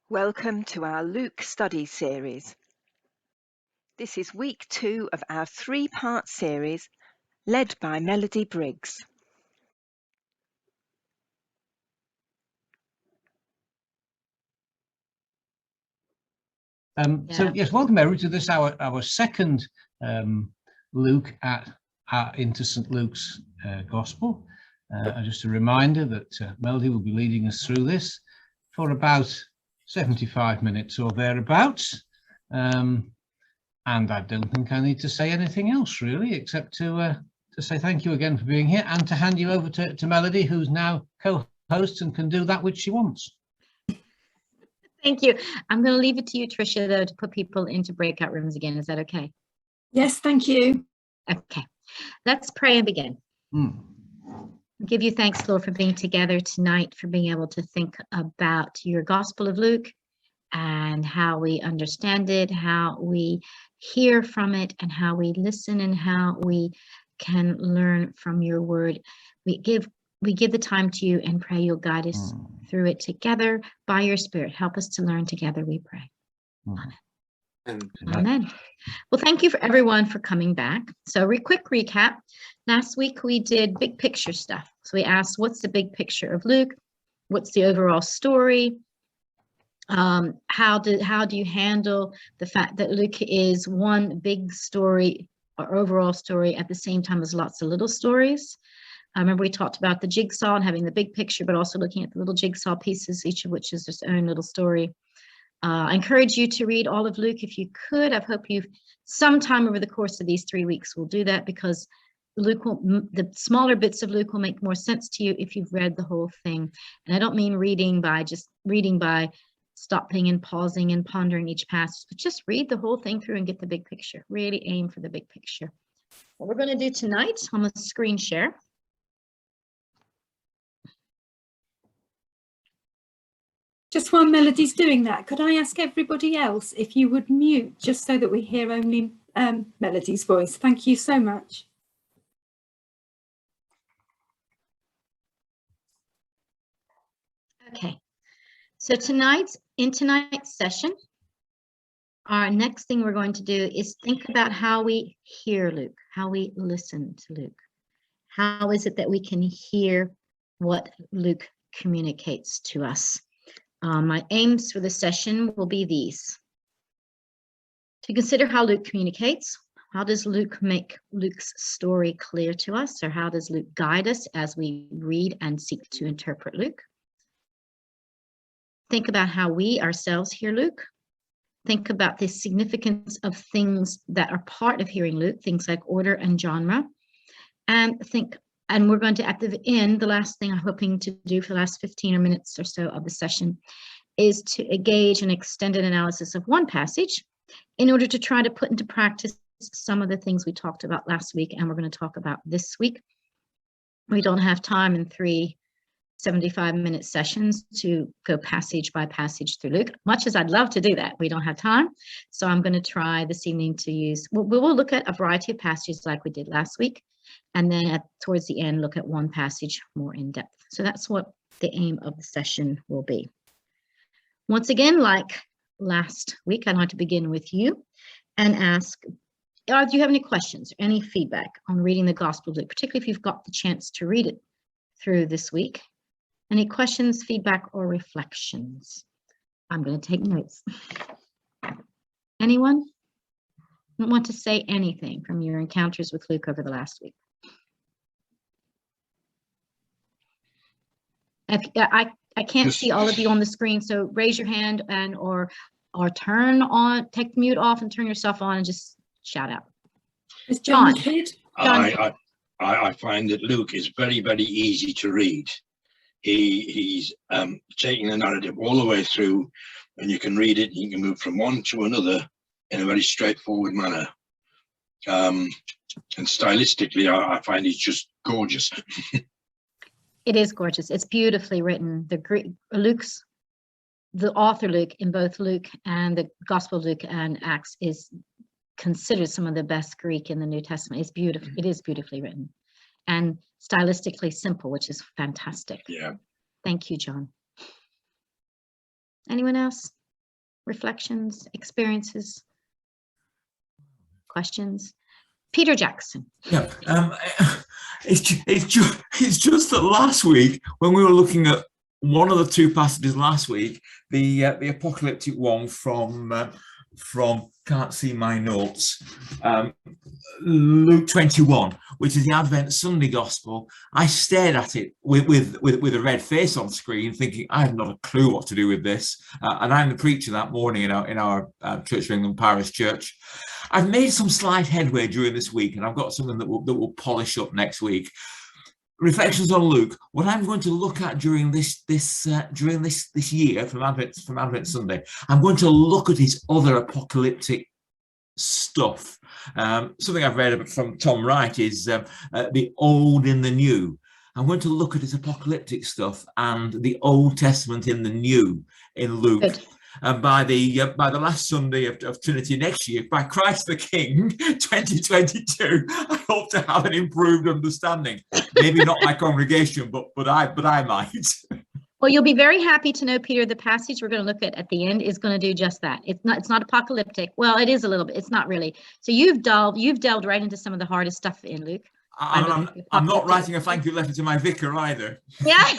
Welcome to our Luke study series. This is week 2 of our 3-part series led by Melody Briggs. So yes, welcome everybody to this our second look at into St. Luke's Gospel. Just a reminder that Melody will be leading us through this for about 75 minutes or thereabouts. And I don't think I need to say anything else really, except to say thank you again for being here and to hand you over to Melody, who's now co-host and can do that which she wants. Thank you. I'm going to leave it to you, Tricia, though, to put people into breakout rooms again. Is that okay? Yes, thank you. Okay. Let's pray and begin. Give you thanks, Lord, for being together tonight, for being able to think about your Gospel of Luke and how we understand it, how we hear from it, and how we listen, and how we can learn from your word. We give the time to you and pray you'll guide us through it together by your Spirit. Help us to learn together, we pray. Amen. Amen. Well, thank you for everyone for coming back. So quick recap. Last week we did big picture stuff. So we asked, what's the big picture of Luke? What's the overall story? How do you handle the fact that Luke is one big story or overall story at the same time as lots of little stories? I remember we talked about the jigsaw and having the big picture, but also looking at the little jigsaw pieces, each of which is its own little story. I encourage you to read all of Luke if you could. I hope you sometime over the course of these 3 weeks will do that, because the smaller bits of Luke will make more sense to you if you've read the whole thing. And I don't mean reading by stopping and pausing and pondering each passage, but just read the whole thing through and get the big picture. Really aim for the big picture. What we're going to do tonight, I'm going to screen share. Just while Melody's doing that, could I ask everybody else if you would mute, just so that we hear only Melody's voice? Thank you so much. Okay, so in tonight's session, our next thing we're going to do is think about how we hear Luke, how we listen to Luke. How is it that we can hear what Luke communicates to us? My aims for the session will be these. To consider how Luke communicates. How does Luke make Luke's story clear to us? Or how does Luke guide us as we read and seek to interpret Luke? Think about how we ourselves hear Luke. Think about the significance of things that are part of hearing Luke, things like order and genre. And we're going to, at the end, the last thing I'm hoping to do for the last 15 minutes or so of the session is to engage an extended analysis of one passage in order to try to put into practice some of the things we talked about last week and we're going to talk about this week. We don't have time in 3 75-minute sessions to go passage by passage through Luke. Much as I'd love to do that, we don't have time. So I'm going to try this evening to use, we will look at a variety of passages like we did last week. And then towards the end, look at one passage more in depth. So that's what the aim of the session will be. Once again, like last week, I'd like to begin with you and ask, do you have any questions, or any feedback on reading the Gospel of Luke, particularly if you've got the chance to read it through this week? Any questions, feedback, or reflections? I'm going to take notes. Anyone want to say anything from your encounters with Luke over the last week? I can't see all of you on the screen, so raise your hand and or turn on, take the mute off and turn yourself on and just shout out. Is John? I find that Luke is very, very easy to read. He's taking the narrative all the way through, and you can read it, you can move from one to another in a very straightforward manner. And stylistically, I find it's just gorgeous. It is gorgeous. It's beautifully written. The author Luke, in both Luke and the Gospel of Luke and Acts, is considered some of the best Greek in the New Testament. It's beautiful. It is beautifully written and stylistically simple, which is fantastic. Yeah. Thank you, John. Anyone else? Reflections, experiences, questions? Peter Jackson. Yeah, it's just that last week when we were looking at one of the two passages last week, the apocalyptic one from can't see my notes, Luke 21, which is the Advent Sunday Gospel. I stared at it with a red face on screen, thinking I have not a clue what to do with this. And I'm the preacher that morning in our Church of England Parish Church. I've made some slight headway during this week, and I've got something that will polish up next week. Reflections on Luke. What I'm going to look at during this year from Advent Sunday, I'm going to look at his other apocalyptic stuff. Something I've read from Tom Wright is the Old in the New. I'm going to look at his apocalyptic stuff and the Old Testament in the New in Luke. Good. And by the last Sunday of Trinity next year, by Christ the King 2022, I hope to have an improved understanding. Maybe not my congregation, but I might. Well, you'll be very happy to know, Peter, the passage we're going to look at the end is going to do just that. It's not apocalyptic. Well, it is a little bit. It's not really. So you've delved right into some of the hardest stuff in Luke. I'm not writing a thank you letter to my vicar either. Yeah.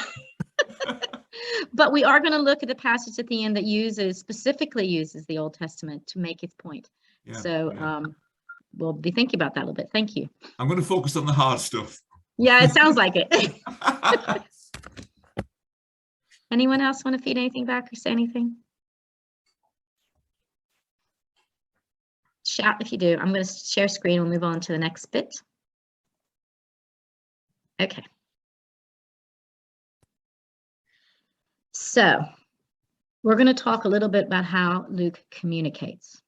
But we are going to look at the passage at the end that specifically uses the Old Testament to make its point. Yeah, so we'll be thinking about that a little bit. Thank you. I'm going to focus on the hard stuff. Yeah, it sounds like it. Anyone else want to feed anything back or say anything? Shout if you do. I'm going to share screen. We'll move on to the next bit. Okay. So we're going to talk a little bit about how Luke communicates.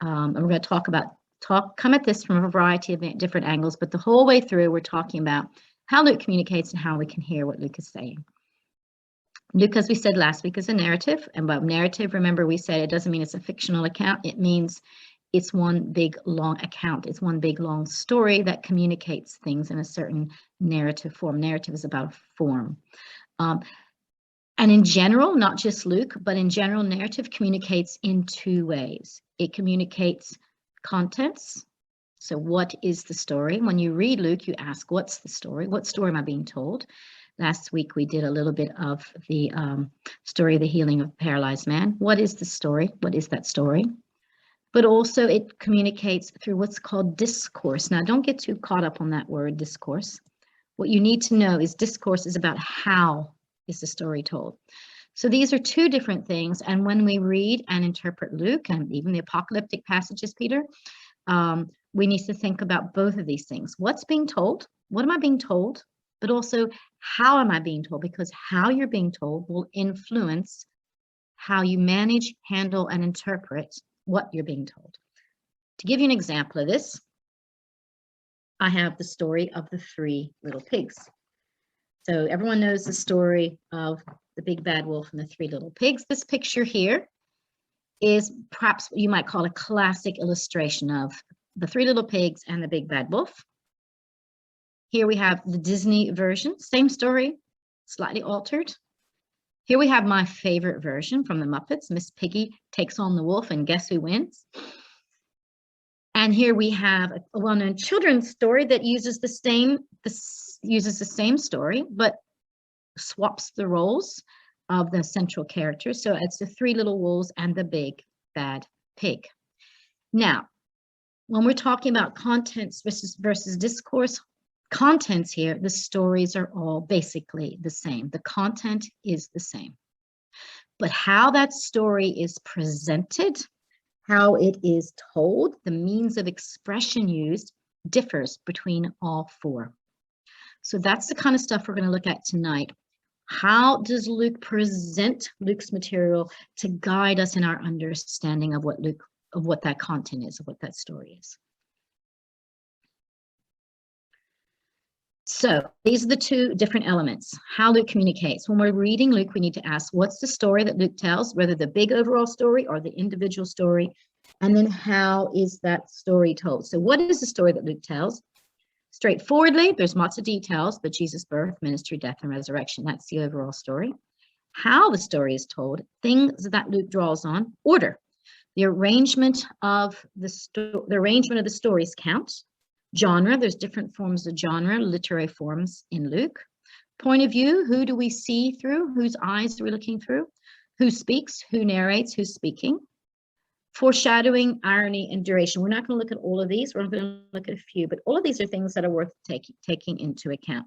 And we're going to come at this from a variety of different angles, but the whole way through, we're talking about how Luke communicates and how we can hear what Luke is saying. Luke, as we said last week, is a narrative. And by narrative, remember, we said it doesn't mean it's a fictional account. It means it's one big, long account. It's one big, long story that communicates things in a certain narrative form. Narrative is about form. And in general, not just Luke, but in general, narrative communicates in two ways. It communicates contents. So what is the story? When you read Luke, you ask, what's the story? What story am I being told? Last week, we did a little bit of the story of the healing of a paralyzed man. What is the story? What is that story? But also it communicates through what's called discourse. Now, don't get too caught up on that word, discourse. What you need to know is discourse is about how is the story told. So these are two different things. And when we read and interpret Luke and even the apocalyptic passages, Peter, we need to think about both of these things. What's being told? What am I being told? But also, how am I being told? Because how you're being told will influence how you manage, handle, and interpret what you're being told. To give you an example of this, I have the story of the three little pigs. So everyone knows the story of the big bad wolf and the three little pigs. This picture here is perhaps what you might call a classic illustration of the three little pigs and the big bad wolf. Here we have the Disney version, same story, slightly altered. Here we have my favorite version from the Muppets. Miss Piggy takes on the wolf, and guess who wins? And here we have a well-known children's story that uses the same story, but swaps the roles of the central characters. So it's the three little wolves and the big bad pig. Now, when we're talking about contents versus discourse, contents here, the stories are all basically the same. The content is the same. But how that story is presented, how it is told, the means of expression used differs between all four. So that's the kind of stuff we're going to look at tonight. How does Luke present Luke's material to guide us in our understanding of what that content is, of what that story is? So these are the two different elements, how Luke communicates. When we're reading Luke, we need to ask, what's the story that Luke tells, whether the big overall story or the individual story, and then how is that story told? So what is the story that Luke tells? Straightforwardly, there's lots of details, but Jesus' birth, ministry, death, and resurrection, that's the overall story. how the story is told, things that Luke draws on, order, the arrangement of the stories count, genre, there's different forms of genre, literary forms in Luke, point of view, who do we see through, whose eyes are we looking through, who speaks, who narrates, who's speaking, foreshadowing, irony, and duration. We're not going to look at all of these, we're going to look at a few, but all of these are things that are worth taking into account.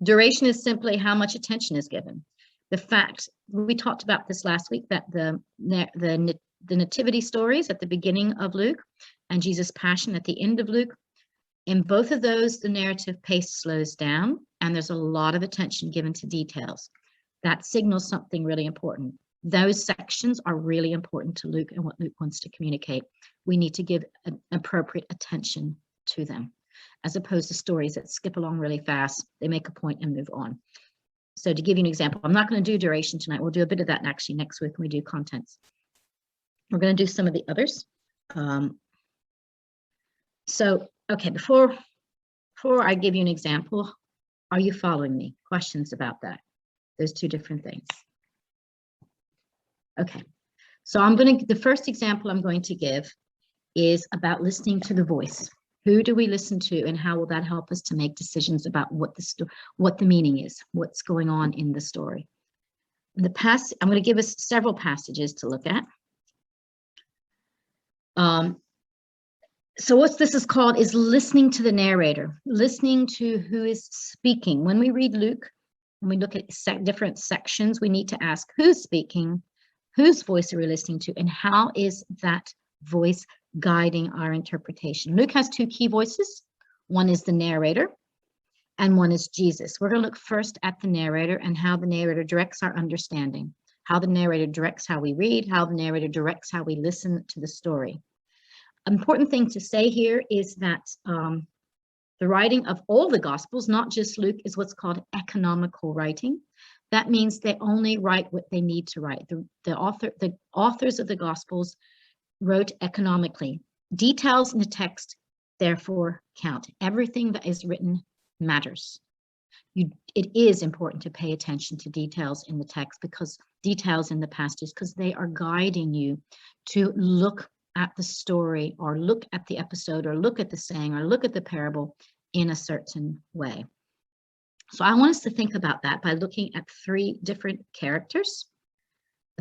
Duration is simply how much attention is given. The fact, we talked about this last week, that the nativity stories at the beginning of Luke and Jesus' passion at the end of Luke, in both of those, the narrative pace slows down and there's a lot of attention given to details. That signals something really important. Those sections are really important to Luke and what Luke wants to communicate. We need to give appropriate attention to them, as opposed to stories that skip along really fast. They make a point and move on. So to give you an example, I'm not going to do duration tonight. We'll do a bit of that actually next week when we do contents. We're going to do some of the others. Okay, before I give you an example, are you following me? Questions about that? Those two different things. Okay, so the first example I'm going to give is about listening to the voice. Who do we listen to, and how will that help us to make decisions about what the meaning is, what's going on in the story? I'm going to give us several passages to look at. So what this is called is listening to the narrator, listening to who is speaking. When we read Luke, and we look at different sections, we need to ask who's speaking, whose voice are we listening to, and how is that voice guiding our interpretation. Luke has two key voices. One is the narrator and one is Jesus. We're going to look first at the narrator and how the narrator directs our understanding, how the narrator directs how we read, how the narrator directs how we listen to the story. An important thing to say here is that the writing of all the Gospels, not just Luke, is what's called economical writing. That means they only write what they need to write. The authors of the Gospels wrote economically. Details in the text, therefore, count. Everything that is written matters. It is important to pay attention to details in the text, because details in the passages, because they are guiding you to look at the story, or look at the episode, or look at the saying, or look at the parable in a certain way. So I want us to think about that by looking at three different characters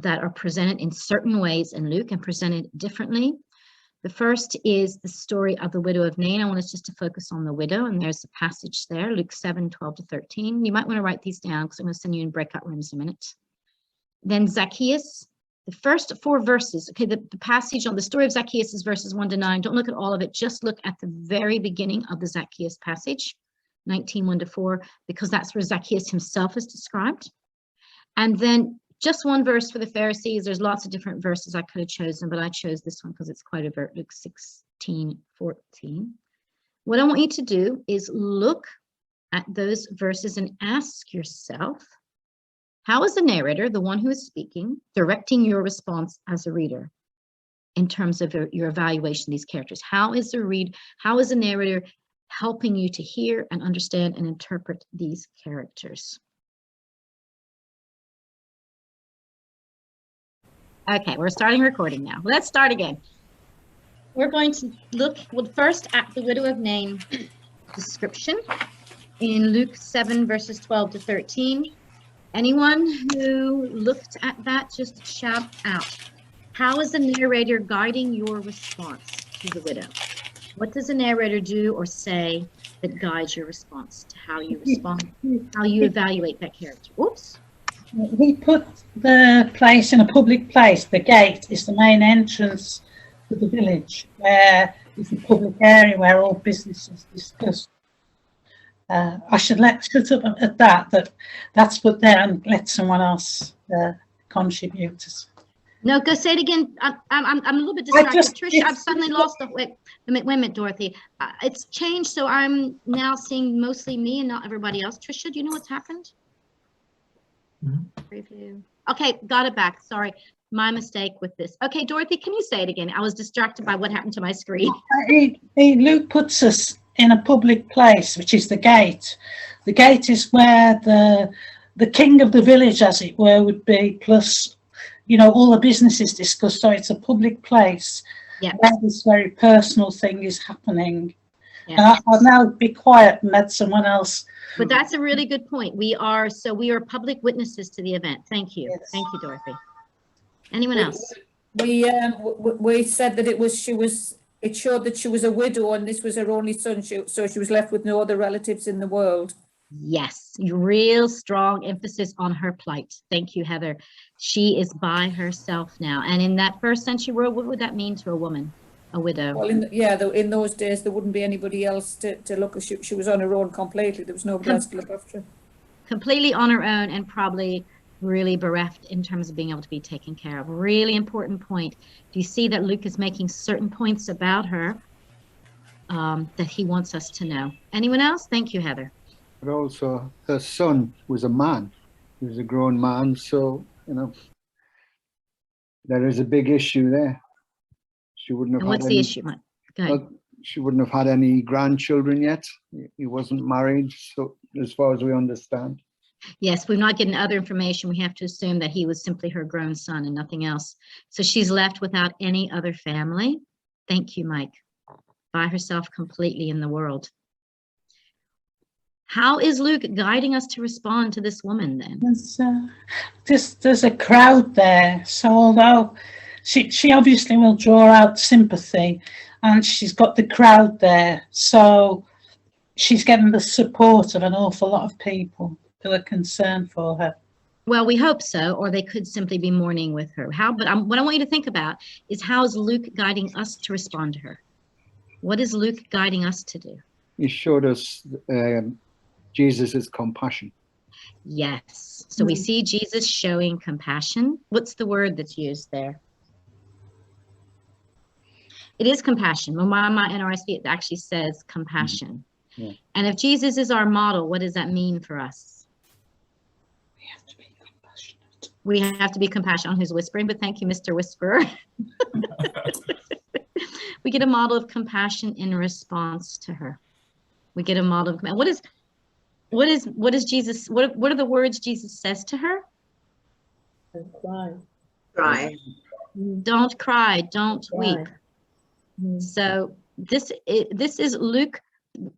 that are presented in certain ways in Luke and presented differently. The first is the story of the widow of Nain. I want us just to focus on the widow, and there's a passage there, Luke 7:12-13. You might want to write these down because I'm going to send you in breakout rooms in a minute. Then Zacchaeus, the first 4 verses. Okay, the passage on the story of Zacchaeus is verses 1-9. Don't look at all of it, just look at the very beginning of the Zacchaeus passage, 19:1-4, because that's where Zacchaeus himself is described. And then just one verse for the Pharisees. There's lots of different verses I could have chosen, but I chose this one because it's quite a verse, Luke 16:14. What I want you to do is look at those verses and ask yourself, how is the narrator, the one who is speaking, directing your response as a reader in terms of your evaluation of these characters? How is the narrator helping you to hear and understand and interpret these characters? Okay, we're starting recording now. Let's start again. We're going to look first at the widow of Nain description in Luke 7 verses 12-13. Anyone who looked at that, just shout out. How is the narrator guiding your response to the widow? What does the narrator do or say that guides your response to how you respond, how you evaluate that character? Oops. He put the place in a public place. The gate is the main entrance to the village, where is the public area where all business is discussed. I should shut up at that's put there and let someone else contribute. No, go say it again. I'm a little bit distracted. Trish, I've suddenly lost the wait a minute, Dorothy. It's changed, so I'm now seeing mostly me and not everybody else. Trisha, do you know what's happened? Preview. Okay, got it back. Sorry, my mistake with this. Okay, Dorothy, can you say it again? I was distracted by what happened to my screen. Luke puts us in a public place, which is the gate. The gate is where the the king of the village, as it were, would be, plus, you know, all the businesses discussed. So it's a public place where this very personal thing is happening. Yes. I'll now be quiet and let someone else. But that's a really good point. We are public witnesses to the event. Thank you. Yes. Thank you, Dorothy. Anyone else? We said that it showed that she was a widow and this was her only son, so she was left with no other relatives in the world. Yes, real strong emphasis on her plight. Thank you, Heather. She is by herself now. And in that first century world, what would that mean to a woman, a widow? Well, in those days, there wouldn't be anybody else to look. She was on her own completely. There was nobody else to look after her. Completely on her own, and probably really bereft in terms of being able to be taken care of. Really important point. Do you see that Luke is making certain points about her that he wants us to know? Anyone else? Thank you, Heather. But also her son was a man. He was a grown man, so, you know, there is a big issue there. She wouldn't have and what's the issue, Mike? Go ahead. Well, she wouldn't have had any grandchildren yet. He wasn't married, so as far as we understand. Yes, we're not getting other information. We have to assume that he was simply her grown son and nothing else. So she's left without any other family. Thank you, Mike. By herself completely in the world. How is Luke guiding us to respond to this woman then? There's a crowd there. So although she obviously will draw out sympathy, and she's got the crowd there, so she's getting the support of an awful lot of people who are concerned for her. Well, we hope so, or they could simply be mourning with her. What I want you to think about is, how is Luke guiding us to respond to her? What is Luke guiding us to do? He showed us Jesus' compassion. Yes. So we see Jesus showing compassion. What's the word that's used there? It is compassion. Well, my NRSV, it actually says compassion. Yeah. And if Jesus is our model, what does that mean for us? We have to be compassionate. We have to be compassionate. On who's whispering, but thank you, Mr. Whisperer. We get a model of compassion in response to her. We get a model of compassion. What is Jesus? What are the words Jesus says to her? Don't cry. Cry. Don't cry. Don't weep. So this is Luke.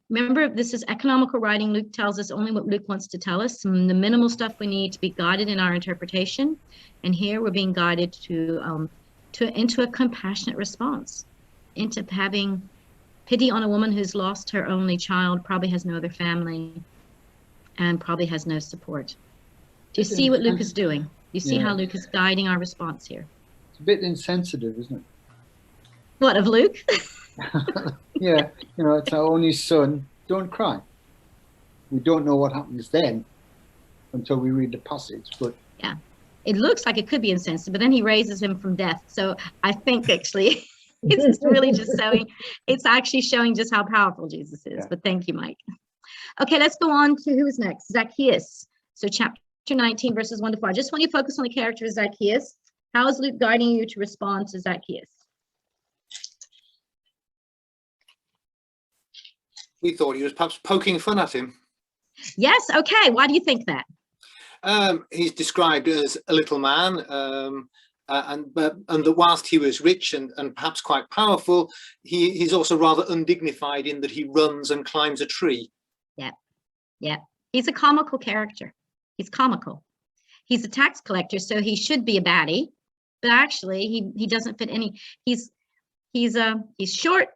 Remember, this is economical writing. Luke tells us only what Luke wants to tell us, some the minimal stuff we need to be guided in our interpretation. And here we're being guided into a compassionate response, into having pity on a woman who's lost her only child, probably has no other family, and probably has no support. Do you see what Luke is doing? You see how Luke is guiding our response here? It's a bit insensitive, isn't it? What, of Luke? Yeah, you know, it's our only son. Don't cry. We don't know what happens then until we read the passage, but yeah, it looks like it could be insensitive, but then he raises him from death. So I think actually it's really just showing just how powerful Jesus is. Yeah. But thank you, Mike. Okay, let's go on to who is next. Zacchaeus. So chapter 19, verses 1 to 4. I just want you to focus on the character of Zacchaeus. How is Luke guiding you to respond to Zacchaeus? We thought he was perhaps poking fun at him. Yes, okay. Why do you think that? He's described as a little man, and that whilst he was rich and perhaps quite powerful, he's also rather undignified in that he runs and climbs a tree. Yeah. He's a comical character. He's comical. He's a tax collector, so he should be a baddie, but actually he doesn't fit any. He's short.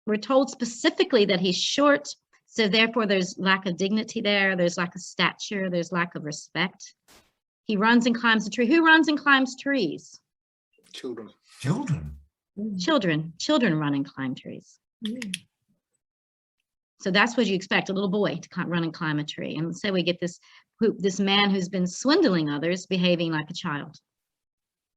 We're told specifically that he's short, so therefore there's lack of dignity there. There's lack of stature. There's lack of respect. He runs and climbs a tree. Who runs and climbs trees? Children. Children run and climb trees. So that's what you expect, a little boy to run and climb a tree. And so we get this man who's been swindling others behaving like a child.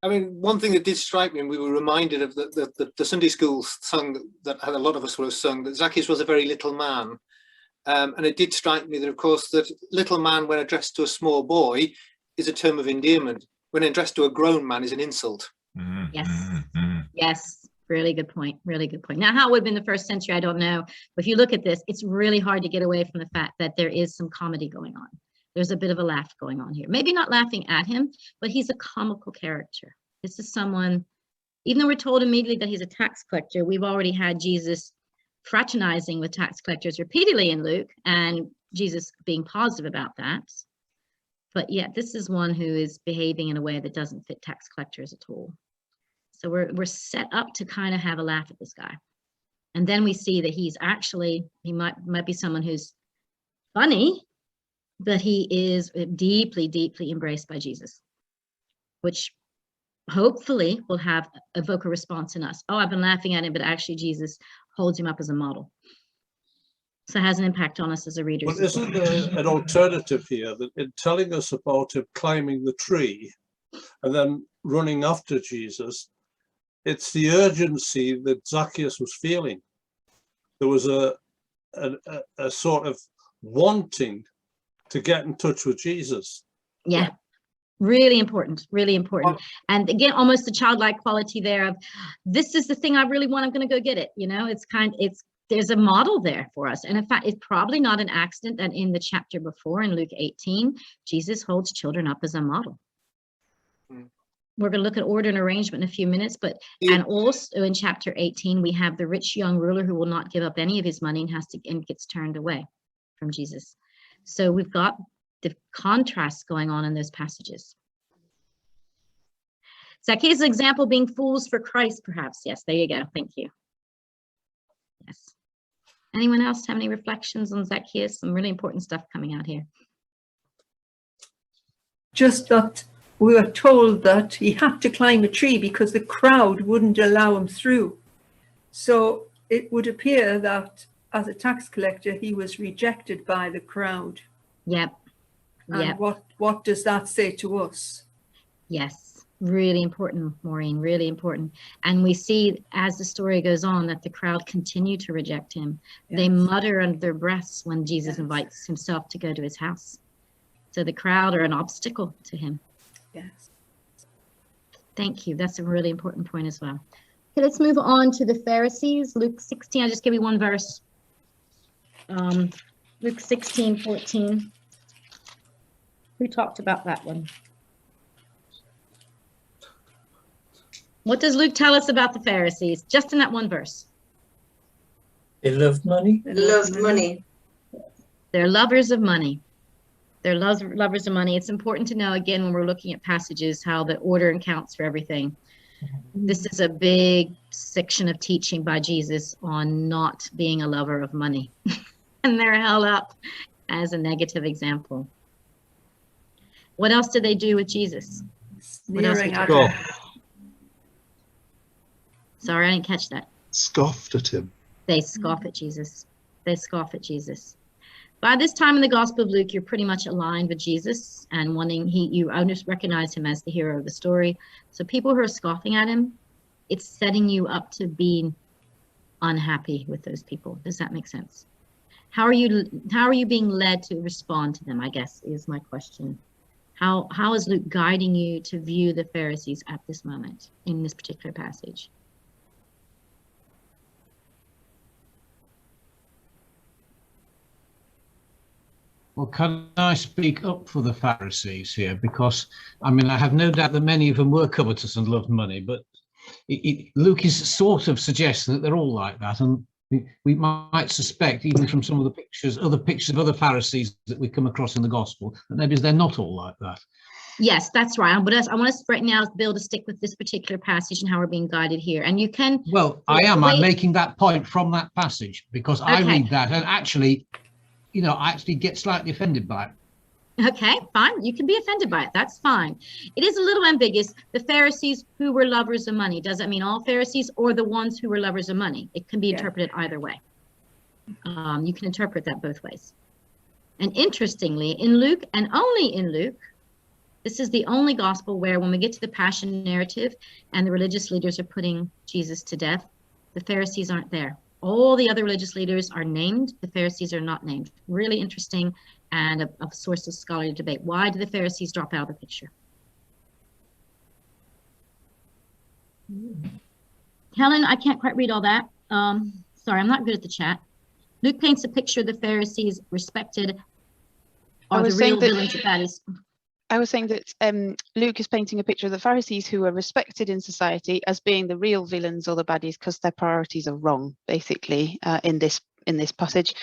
I mean, one thing that did strike me, and we were reminded of the Sunday school song that had a lot of us would have sung, that Zacchaeus was a very little man. And it did strike me that, of course, that little man, when addressed to a small boy, is a term of endearment. When addressed to a grown man, is an insult. Yes, really good point. Now, how it would have been the first century, I don't know. But if you look at this, it's really hard to get away from the fact that there is some comedy going on. There's a bit of a laugh going on here. Maybe not laughing at him, but he's a comical character. This is someone, even though we're told immediately that he's a tax collector, we've already had Jesus fraternizing with tax collectors repeatedly in Luke, and Jesus being positive about that. But yet this is one who is behaving in a way that doesn't fit tax collectors at all. So we're set up to kind of have a laugh at this guy. And then we see that he's actually, he might be someone who's funny, but he is deeply, deeply embraced by Jesus, which hopefully will evoke a response in us. Oh, I've been laughing at him, but actually Jesus holds him up as a model. So it has an impact on us as a reader. But isn't there an alternative here that in telling us about him climbing the tree and then running after Jesus, it's the urgency that Zacchaeus was feeling. There was a sort of wanting to get in touch with Jesus. Yeah, really important, really important. And again, almost the childlike quality there of, this is the thing I really want, I'm going to go get it. You know, there's a model there for us. And in fact, it's probably not an accident that in the chapter before, in Luke 18, Jesus holds children up as a model. We're going to look at order and arrangement in a few minutes, and also in chapter 18, we have the rich young ruler who will not give up any of his money and gets turned away from Jesus. So we've got the contrast going on in those passages. Zacchaeus' example being fools for Christ, perhaps. Yes, there you go. Thank you. Yes. Anyone else have any reflections on Zacchaeus? Some really important stuff coming out here. Just that we were told that he had to climb a tree because the crowd wouldn't allow him through. So it would appear that as a tax collector, he was rejected by the crowd. Yep. And what does that say to us? Yes, really important, Maureen, really important. And we see as the story goes on that the crowd continue to reject him. Yes. They mutter under their breaths when Jesus invites himself to go to his house. So the crowd are an obstacle to him. Yes. Thank you. That's a really important point as well. Okay, let's move on to the Pharisees. Luke 16, I'll just give you one verse. Luke 16:14. Who talked about that one? What does Luke tell us about the Pharisees? Just in that one verse. They loved money. They loved money. They're lovers of money. They're lovers of money. It's important to know, again, when we're looking at passages, how the order counts for everything. This is a big section of teaching by Jesus on not being a lover of money. And they're held up as a negative example. What else did they do with Jesus? What else did they do? Sorry, I didn't catch that. Scoffed at him. They scoff at Jesus. They scoff at Jesus. By this time in the Gospel of Luke, you're pretty much aligned with Jesus and you recognize him as the hero of the story. So people who are scoffing at him, it's setting you up to being unhappy with those people. Does that make sense? How are you being led to respond to them, I guess, is my question. How is Luke guiding you to view the Pharisees at this moment in this particular passage? Well, can I speak up for the Pharisees here? Because, I mean, I have no doubt that many of them were covetous and loved money, but Luke is sort of suggesting that they're all like that. And we might suspect, even from some of the pictures, other pictures of other Pharisees that we come across in the Gospel, that maybe they're not all like that. Yes, that's right. But I want us right now to be able to stick with this particular passage and how we're being guided here. And you can... Well, I am. I'm making that point from that passage because I read that and actually... I actually get slightly offended by it. Okay, fine. You can be offended by it. That's fine. It is a little ambiguous. The Pharisees who were lovers of money. Does that mean all Pharisees or the ones who were lovers of money? It can be interpreted either way. You can interpret that both ways. And interestingly, in Luke, and only in Luke, this is the only gospel where when we get to the Passion narrative and the religious leaders are putting Jesus to death, the Pharisees aren't there. All the other religious leaders are named. The Pharisees are not named. Really interesting and a source of scholarly debate. Why do the Pharisees drop out of the picture? Helen, I can't quite read all that. Sorry, I'm not good at the chat. Luke paints a picture of the Pharisees respected Are the real villains and baddies? I was saying that Luke is painting a picture of the Pharisees who are respected in society as being the real villains or the baddies because their priorities are wrong, basically, in this passage,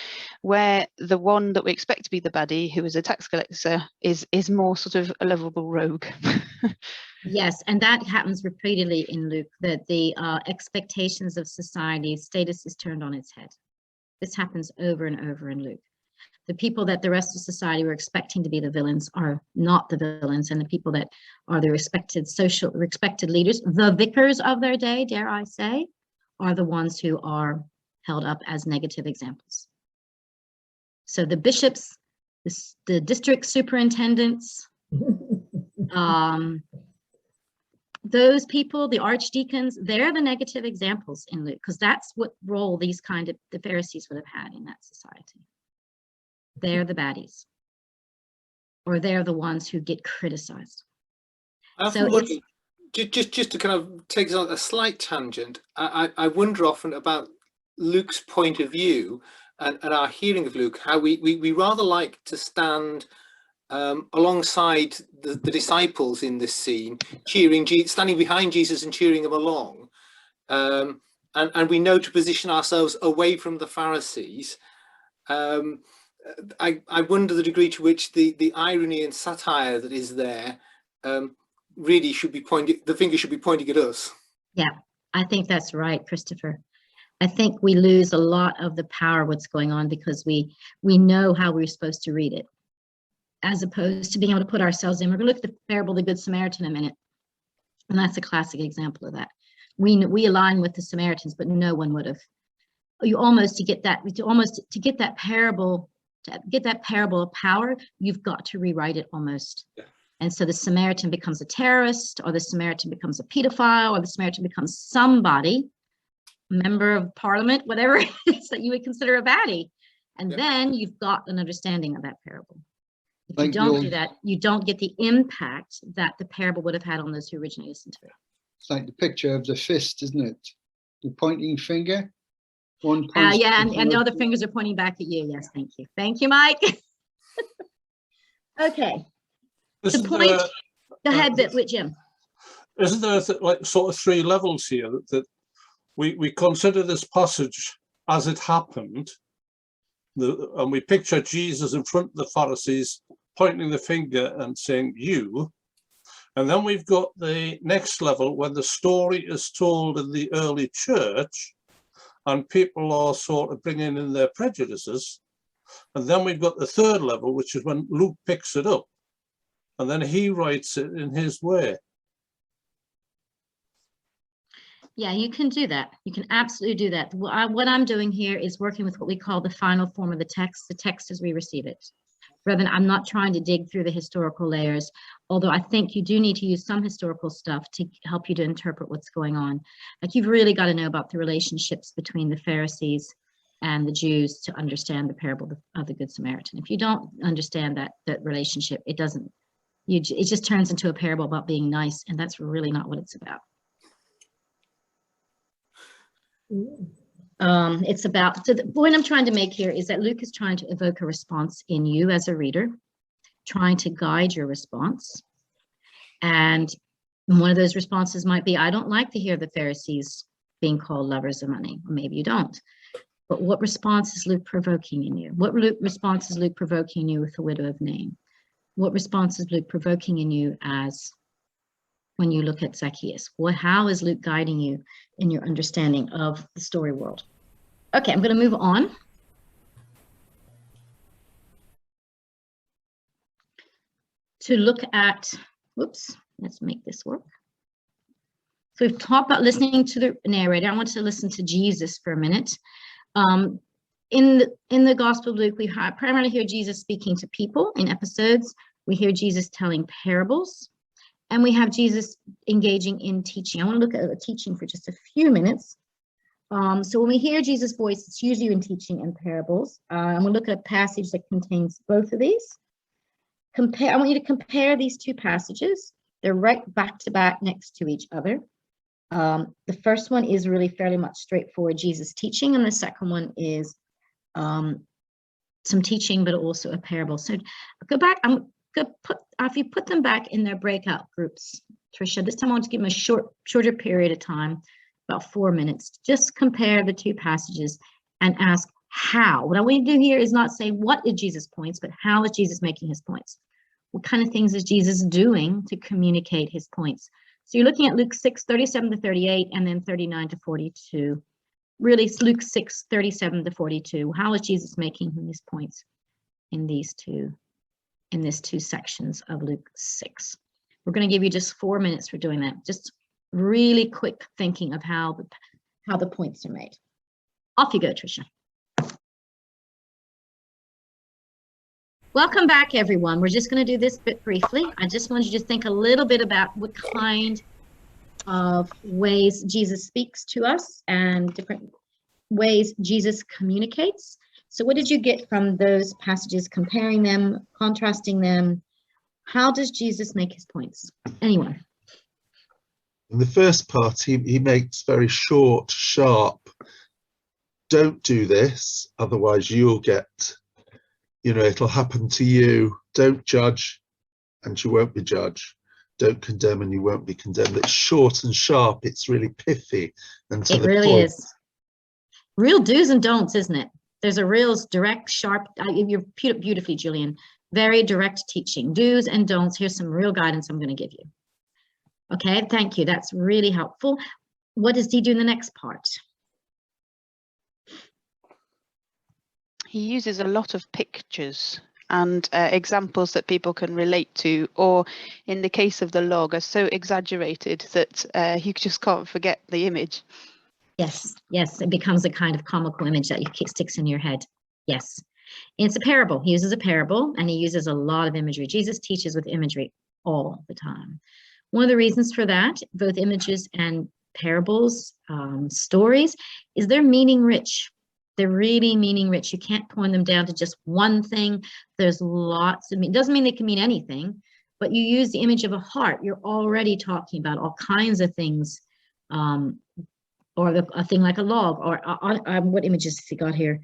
where the one that we expect to be the baddie, who is a tax collector, is more sort of a lovable rogue. Yes, and that happens repeatedly in Luke, that the expectations of society, status is turned on its head. This happens over and over in Luke. The people that the rest of society were expecting to be the villains are not the villains, and the people that are the respected leaders, the vicars of their day, dare I say, are the ones who are held up as negative examples. So the bishops, the district superintendents, those people, the archdeacons, they're the negative examples in Luke, because that's what role the Pharisees would have had in that society. They're the baddies, or they're the ones who get criticized. So just to kind of take us on a slight tangent, I wonder often about Luke's point of view and our hearing of Luke, how we rather like to stand alongside the disciples in this scene, standing behind Jesus and cheering him along, and we know to position ourselves away from the Pharisees. I wonder the degree to which the irony and satire that is there really should be the finger should be pointing at us. Yeah, I think that's right, Christopher. I think we lose a lot of the power of what's going on because we know how we're supposed to read it, as opposed to being able to put ourselves in. We're going to look at the parable of the Good Samaritan in a minute, and that's a classic example of that. We align with the Samaritans, but no one would have. You almost to get that parable of power, you've got to rewrite it almost. Yeah. And so the Samaritan becomes a terrorist, or the Samaritan becomes a pedophile, or the Samaritan becomes somebody, member of parliament, whatever it is that you would consider a baddie. And then you've got an understanding of that parable. If you don't do that, you don't get the impact that the parable would have had on those who originally listened to it. It's like the picture of the fist, isn't it? The pointing finger. One points and the other fingers are pointing back at you. Yes, thank you. Thank you, Mike. Okay. Go ahead, with Jim. Isn't there like sort of three levels here that we consider this passage as it happened, and we picture Jesus in front of the Pharisees pointing the finger and saying you, and then we've got the next level when the story is told in the early church and people are sort of bringing in their prejudices, and then we've got the third level, which is when Luke picks it up and then he writes it in his way. Yeah, you can do that. You can absolutely do that. What I'm doing here is working with what we call the final form of the text as we receive it. Rather than, I'm not trying to dig through the historical layers, although I think you do need to use some historical stuff to help you to interpret what's going on. Like, you've really got to know about the relationships between the Pharisees and the Jews to understand the parable of the Good Samaritan. If you don't understand that relationship, it just turns into a parable about being nice, and that's really not what it's about. It's about, so the point I'm trying to make here is that Luke is trying to evoke a response in you as a reader, trying to guide your response. And one of those responses might be, I don't like to hear the Pharisees being called lovers of money. Or maybe you don't. But what response is Luke provoking in you? What response is Luke provoking in you with the widow of Nain? What response is Luke provoking in you as when you look at Zacchaeus? How is Luke guiding you in your understanding of the story world? Okay, I'm going to move on. To look at, whoops, let's make this work. So we've talked about listening to the narrator. I want to listen to Jesus for a minute. In the Gospel of Luke, we primarily hear Jesus speaking to people in episodes. We hear Jesus telling parables. And we have Jesus engaging in teaching. I want to look at teaching for just a few minutes. So when we hear Jesus' voice, it's usually in teaching and parables. And we'll look at a passage that contains both of these. I want you to compare these two passages. They're right back to back next to each other. The first one is really fairly much straightforward Jesus teaching, and the second one is some teaching, but also a parable. So go back. I'm going to put, if you put them back in their breakout groups, Tricia, this time I want to give them a shorter period of time, about 4 minutes. Just compare the two passages and ask how. What I want you to do here is not say what is Jesus' points, but how is Jesus making his points? What kind of things is Jesus doing to communicate his points? So you're looking at Luke 6, 37 to 38, and then 39 to 42. Really, it's Luke 6, 37 to 42. How is Jesus making these points in these two sections of Luke 6? We're going to give you just 4 minutes for doing that. Just really quick thinking of how the points are made. Off you go, Tricia. Welcome back, everyone. We're just going to do this bit briefly. I just want you to think a little bit about what kind of ways Jesus speaks to us and different ways Jesus communicates. So what did you get from those passages, comparing them, contrasting them? How does Jesus make his points? Anyone? In the first part, he makes very short, sharp, don't do this, otherwise you'll get, it'll happen to you. Don't judge and you won't be judged. Don't condemn and you won't be condemned. It's short and sharp. It's really pithy and to the point. It really is. Real do's and don'ts, isn't it? There's a real direct, sharp, you're put it beautifully, Julian. Very direct teaching. Do's and don'ts. Here's some real guidance I'm going to give you. Okay, thank you. That's really helpful. What does he do in the next part? He uses a lot of pictures and examples that people can relate to, or in the case of the log, are so exaggerated that you just can't forget the image. Yes, yes, it becomes a kind of comical image that sticks in your head. Yes, it's a parable. He uses a parable and he uses a lot of imagery. Jesus teaches with imagery all the time. One of the reasons for that, both images and parables, stories, is they're meaning rich. They're really meaning rich. You can't point them down to just one thing. There's lots of, it doesn't mean they can mean anything, but you use the image of a heart. You're already talking about all kinds of things, or a thing like a log, or what images has he got here?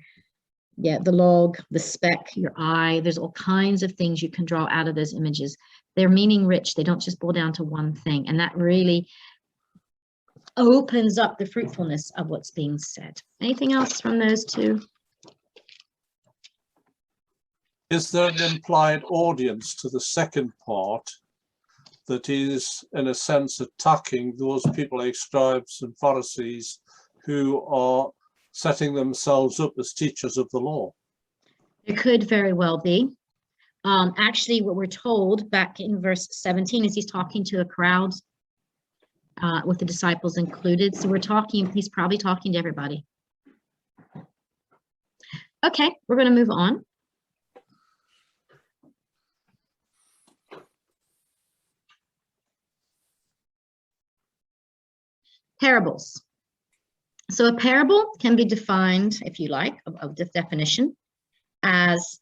Yeah, the log, the speck, your eye. There's all kinds of things you can draw out of those images. They're meaning rich. They don't just boil down to one thing. And that really opens up the fruitfulness of what's being said. Anything else from those two? Is there an implied audience to the second part that is, in a sense, attacking those people like scribes and Pharisees who are setting themselves up as teachers of the law? It could very well be. Actually, what we're told back in verse 17 is he's talking to a crowd with the disciples included. So he's probably talking to everybody. Okay, we're going to move on. Parables. So a parable can be defined, if you like, of this definition, as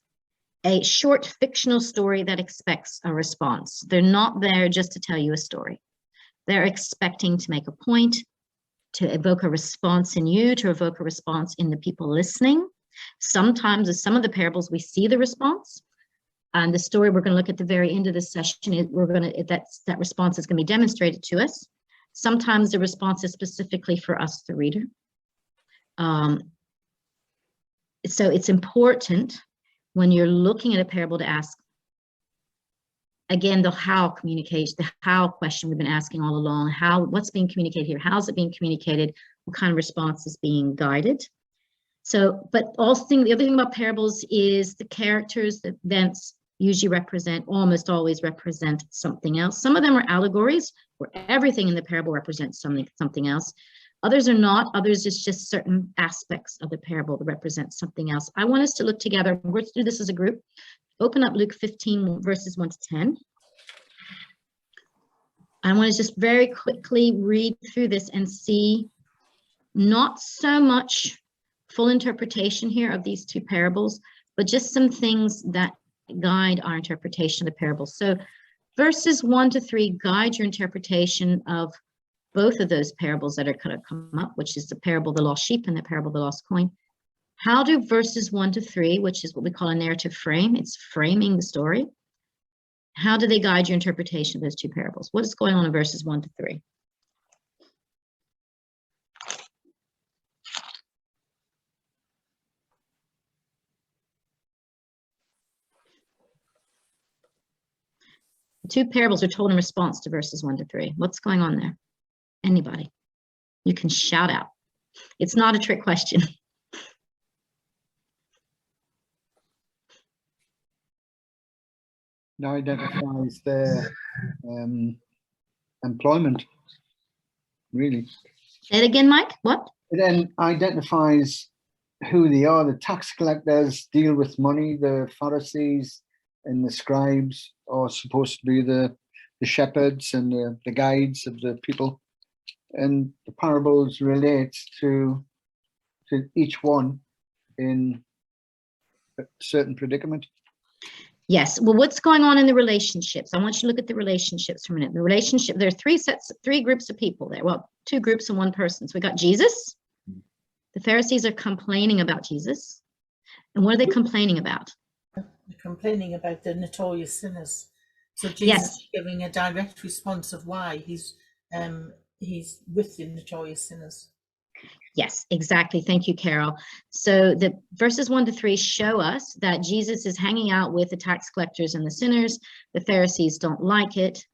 a short fictional story that expects a response. They're not there just to tell you a story. They're expecting to make a point, to evoke a response in you, to evoke a response in the people listening. Sometimes with some of the parables, we see the response. And the story we're going to look at the very end of this session, that response is going to be demonstrated to us. Sometimes the response is specifically for us, the reader. So it's important when you're looking at a parable to ask, again, the how communication, the how question we've been asking all along, what's being communicated here? How's it being communicated? What kind of response is being guided? So, but also the other thing about parables is the characters, the events usually almost always represent something else. Some of them are allegories where everything in the parable represents something else. Others are not. Others is just certain aspects of the parable that represent something else. I want us to look together. We're going to do this as a group. Open up Luke 15, verses 1 to 10. I want to just very quickly read through this and see not so much full interpretation here of these two parables, but just some things that guide our interpretation of the parables. So verses 1 to 3 guide your interpretation of both of those parables that are going to come up, which is the parable of the lost sheep and the parable of the lost coin. How do verses 1 to 3, which is what we call a narrative frame, it's framing the story. How do they guide your interpretation of those two parables? What is going on in verses 1 to 3? The two parables are told in response to verses 1 to 3. What's going on there? Anybody? You can shout out. It's not a trick question. It identifies their employment, really. Say it again, Mike. What? It then identifies who they are. The tax collectors deal with money. The Pharisees and the scribes are supposed to be the shepherds and the guides of the people. And the parables relate to each one in a certain predicament. Yes. Well, what's going on in the relationships? I want you to look at the relationships for a minute. The relationship, there are three groups of people there. Well, two groups and one person. So we got Jesus. The Pharisees are complaining about Jesus. And what are they complaining about? They're complaining about the notorious sinners. So Jesus is giving a direct response of why he's with the notorious sinners. Yes, exactly. Thank you, Carol. So the verses 1 to 3 show us that Jesus is hanging out with the tax collectors and the sinners. The Pharisees don't like it.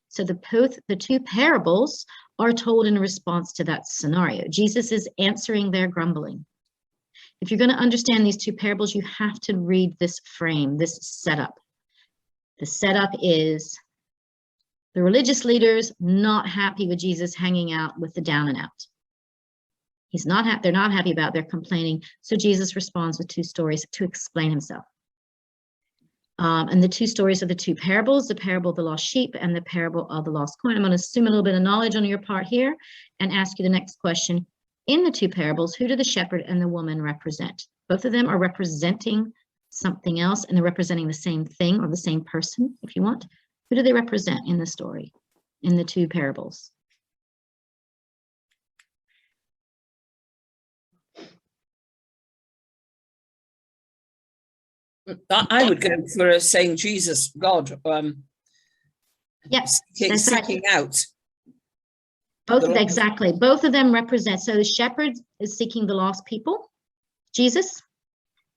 So the two parables are told in response to that scenario. Jesus is answering their grumbling. If you're going to understand these two parables, you have to read this frame, this setup. The setup is the religious leaders not happy with Jesus hanging out with the down and out. They're not happy about, they're complaining. So Jesus responds with two stories to explain himself. And the two stories are the two parables, the parable of the lost sheep and the parable of the lost coin. I'm going to assume a little bit of knowledge on your part here and ask you the next question. In the two parables, who do the shepherd and the woman represent? Both of them are representing something else, and they're representing the same thing or the same person, if you want. Who do they represent in the story, in the two parables? I would go for saying Jesus, God. Yes, seeking out. Exactly. Both of them represent. So the shepherd is seeking the lost people, Jesus.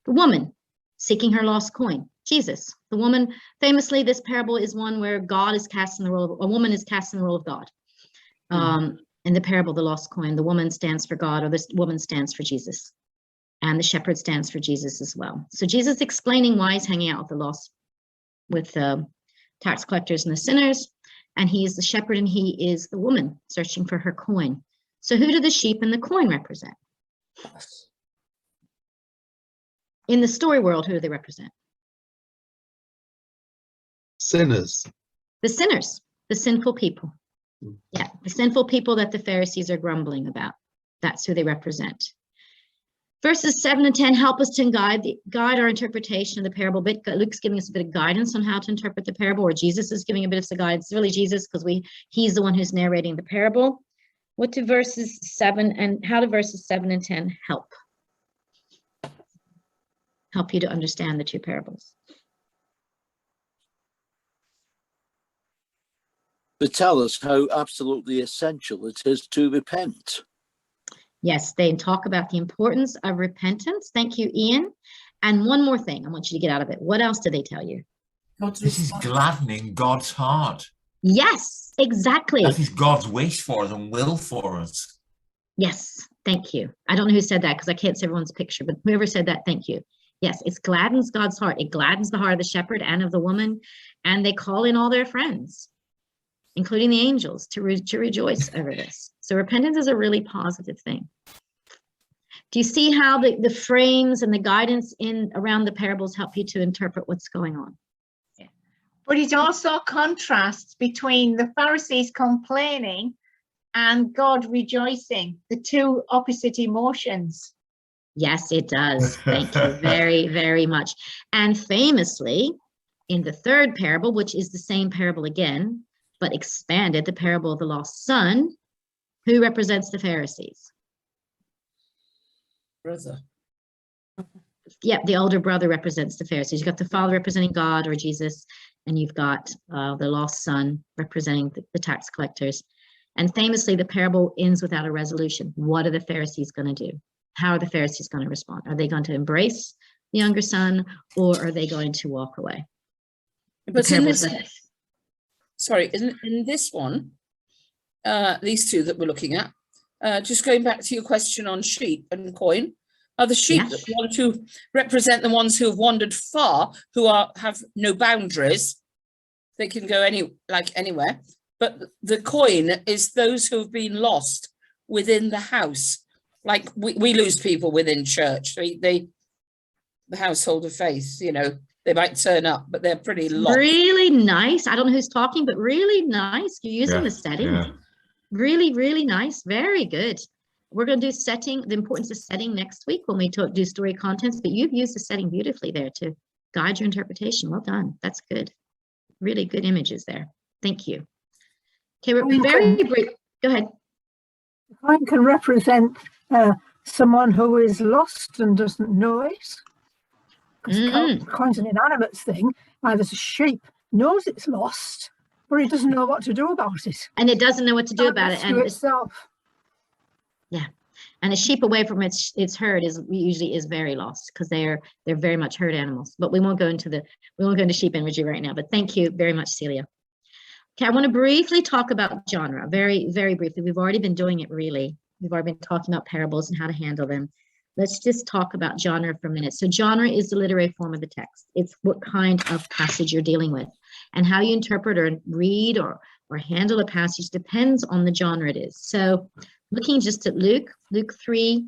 The woman seeking her lost coin, Jesus. The woman, famously, this parable is one where God is cast in the role of, a woman is cast in the role of God. In the parable, the lost coin, the woman stands for God, or this woman stands for Jesus. And the shepherd stands for Jesus as well. So Jesus explaining why he's hanging out with the tax collectors and the sinners, and he is the shepherd and he is the woman searching for her coin. So who do the sheep and the coin represent? In the story world, who do they represent? Sinners. The sinners, the sinful people. Yeah, the sinful people that the Pharisees are grumbling about. That's who they represent. Verses 7 and 10 help us to guide our interpretation of the parable. Luke's giving us a bit of guidance on how to interpret the parable, or Jesus is giving a bit of guidance. It's really Jesus, because he's the one who's narrating the parable. How do verses 7 and 10 help you to understand the two parables? To tell us how absolutely essential it is to repent. Yes, they talk about the importance of repentance. Thank you, Ian. And one more thing I want you to get out of it. What else do they tell you? This is gladdening God's heart. Yes, exactly. That is God's wish for us and will for us. Yes, thank you. I don't know who said that because I can't see everyone's picture, but whoever said that, thank you. Yes, it gladdens God's heart. It gladdens the heart of the shepherd and of the woman, and they call in all their friends, including the angels, to rejoice over this. So repentance is a really positive thing. Do you see how the frames and the guidance around the parables help you to interpret what's going on? Yeah. But it also contrasts between the Pharisees complaining and God rejoicing, the two opposite emotions. Yes, it does. Thank you very, very much. And famously, in the third parable, which is the same parable again, but expanded, the parable of the lost son, who represents the Pharisees? Brother. Yeah, the older brother represents the Pharisees. You've got the father representing God or Jesus, and you've got the lost son representing the tax collectors. And famously, the parable ends without a resolution. What are the Pharisees going to do? How are the Pharisees going to respond? Are they going to embrace the younger son, or are they going to walk away? But in this, sorry, in this one, these two that we're looking at, just going back to your question on sheep and coin, are the sheep that want to represent the ones who have wandered far, who have no boundaries? They can go anywhere. But the coin is those who have been lost within the house. Like we lose people within church. The household of faith, you know, they might turn up, but they're pretty lost. Really nice. I don't know who's talking, but really nice. You're using the setting. Yeah. Really, really nice. Very good. We're going to do setting, the importance of setting next week when we do story contents, but you've used the setting beautifully there to guide your interpretation. Well done. That's good. Really good images there. Thank you. Okay, we're very brief. Go ahead. The coin can represent someone who is lost and doesn't know it. Because coin's an inanimate thing. Either a sheep knows it's lost, or it doesn't know what to do about it. And it doesn't know what to do about it. And itself. Yeah. And a sheep away from its herd usually is very lost, because they're very much herd animals. But we won't go into sheep imagery right now. But thank you very much, Celia. Okay, I want to briefly talk about genre, very, very briefly. We've already been doing it, really. We've already been talking about parables and how to handle them. Let's just talk about genre for a minute. So genre is the literary form of the text. It's what kind of passage you're dealing with. And how you interpret or read or handle a passage depends on the genre it is. So looking just at Luke 3,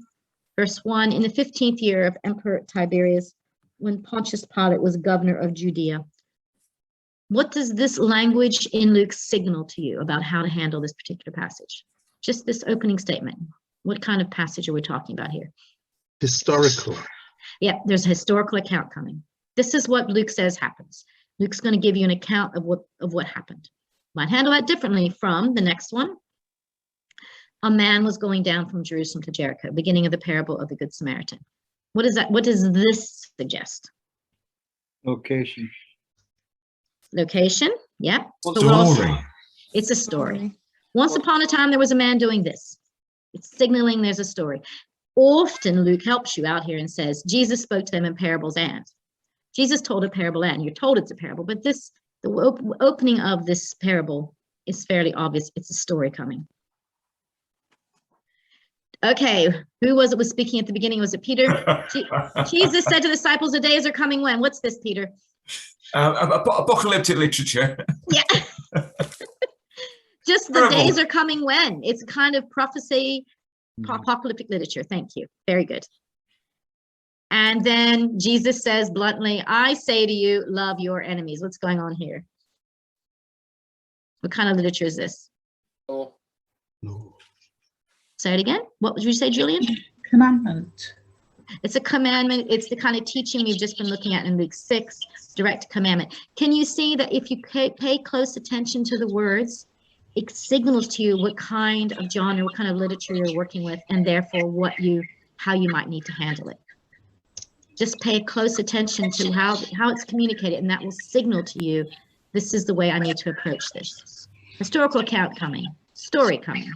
verse 1, in the 15th year of Emperor Tiberius, when Pontius Pilate was governor of Judea. What does this language in Luke signal to you about how to handle this particular passage? Just this opening statement. What kind of passage are we talking about here? Historical. Yeah, there's a historical account coming. This is what Luke says happens. Luke's going to give you an account of what happened. Might handle that differently from the next one. A man was going down from Jerusalem to Jericho, beginning of the parable of the Good Samaritan. What is that? What does this suggest? Location. Location, yeah. Story. It's a story. Once upon a time, there was a man doing this. It's signaling there's a story. Often Luke helps you out here and says, Jesus spoke to them in parables and. Jesus told a parable and. You're told it's a parable, but the opening of this parable is fairly obvious. It's a story coming. Okay, who was speaking at the beginning? Was it Peter? Jesus said to the disciples, the days are coming when? What's this, Peter? Apocalyptic literature. Yeah. Just the days are coming when. It's a kind of prophecy, apocalyptic literature. Thank you. Very good. And then Jesus says bluntly, I say to you, love your enemies. What's going on here? What kind of literature is this? Oh. No. Say it again. What would you say, Julian? Commandment. It's a commandment. It's the kind of teaching we've just been looking at in Luke 6, direct commandment. Can you see that if you pay close attention to the words, it signals to you what kind of genre, what kind of literature you're working with, and therefore how you might need to handle it. Just pay close attention to how it's communicated, and that will signal to you, this is the way I need to approach this. Historical account coming, story coming,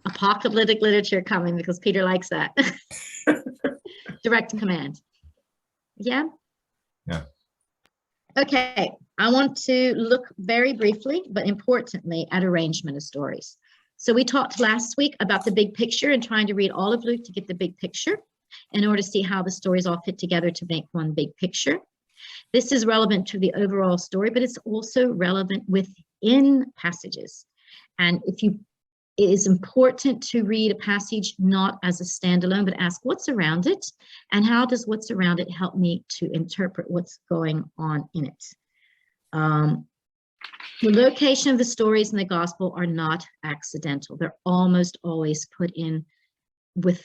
apocalyptic literature coming, because Peter likes that. Direct command. Yeah? Yeah. Okay, I want to look very briefly, but importantly, at arrangement of stories. So we talked last week about the big picture and trying to read all of Luke to get the big picture in order to see how the stories all fit together to make one big picture. This is relevant to the overall story, but it's also relevant within passages. And it is important to read a passage not as a standalone, but ask what's around it, and how does what's around it help me to interpret what's going on in it. The location of the stories in the gospel are not accidental. They're almost always put in with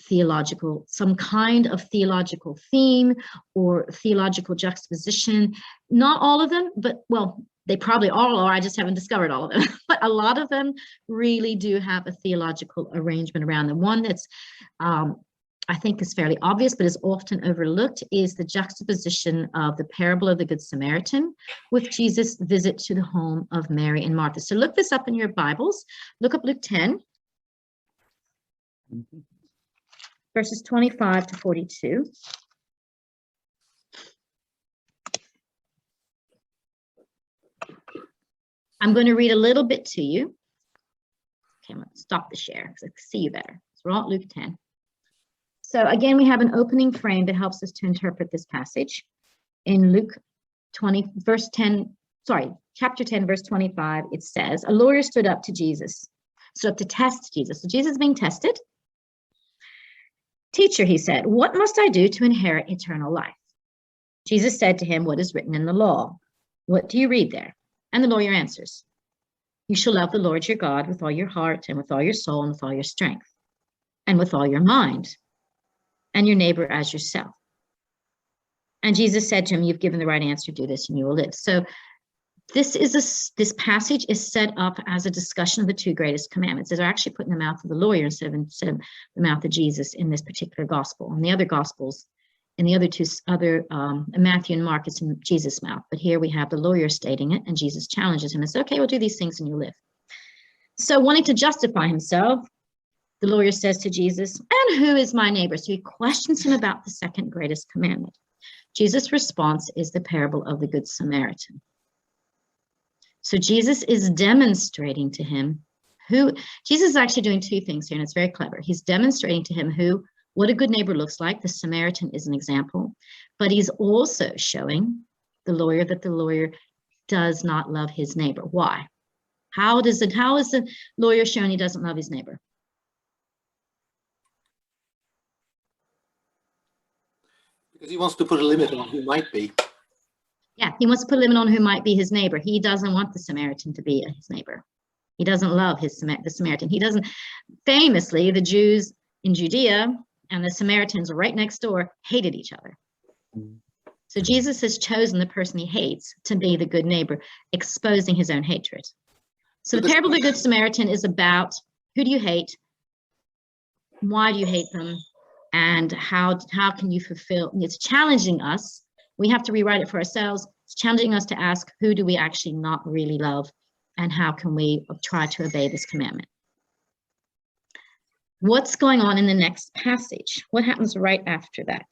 some kind of theological theme or theological juxtaposition. Not all of them, but well, they probably all are. I just haven't discovered all of them. But a lot of them really do have a theological arrangement around them. One that's I think is fairly obvious, but is often overlooked, is the juxtaposition of the parable of the Good Samaritan with Jesus' visit to the home of Mary and Martha. So look this up in your Bibles. Look up Luke 10, verses 25 to 42. I'm going to read a little bit to you. Okay, I'm going to stop the share because I can see you better. So we're on Luke 10. So again, we have an opening frame that helps us to interpret this passage. In Luke 20, verse 10, sorry, chapter 10, verse 25, it says, a lawyer stood up to test Jesus. So Jesus is being tested. Teacher, he said, what must I do to inherit eternal life? Jesus said to him, what is written in the law? What do you read there? And the lawyer answers, you shall love the Lord your God with all your heart and with all your soul and with all your strength and with all your mind, and your neighbor as yourself. And Jesus said to him, you've given the right answer, do this and you will live. So this passage is set up as a discussion of the two greatest commandments. They're actually put in the mouth of the lawyer instead of the mouth of Jesus in this particular gospel. In the other gospels, in the other Matthew and Mark, it's in Jesus' mouth. But here we have the lawyer stating it, and Jesus challenges him and says, okay, we'll do these things and you'll live. So wanting to justify himself, the lawyer says to Jesus, and who is my neighbor? So he questions him about the second greatest commandment. Jesus' response is the parable of the Good Samaritan. So Jesus is demonstrating to him Jesus is actually doing two things here, and it's very clever. He's demonstrating to him what a good neighbor looks like. The Samaritan is an example, but he's also showing the lawyer that the lawyer does not love his neighbor. Why? How is the lawyer showing he doesn't love his neighbor? Because he wants to put a limit on who might be. Yeah, he wants to put a limit on who might be his neighbor. He doesn't want the Samaritan to be his neighbor. He doesn't love the Samaritan. He doesn't. Famously, the Jews in Judea and the Samaritans right next door hated each other. So Jesus has chosen the person he hates to be the good neighbor, exposing his own hatred. So the parable of the Good Samaritan is about who do you hate, why do you hate them, and how can you fulfill. It's challenging us. We have to rewrite it for ourselves. It's challenging us to ask, who do we actually not really love, and how can we try to obey this commandment? What's going on in the next passage? What happens right after that?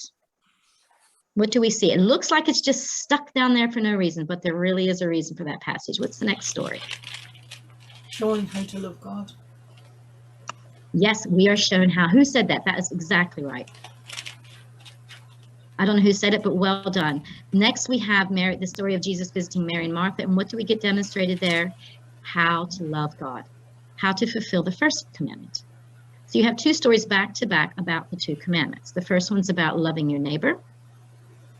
What do we see? It looks like it's just stuck down there for no reason, but there really is a reason for that passage. What's the next story? Showing how to love God. Yes, we are shown how. Who said that? That is exactly right. I don't know who said it, but well done. Next, we have Mary, the story of Jesus visiting Mary and Martha. And what do we get demonstrated there? How to love God, how to fulfill the first commandment. So you have two stories back to back about the two commandments. The first one's about loving your neighbor,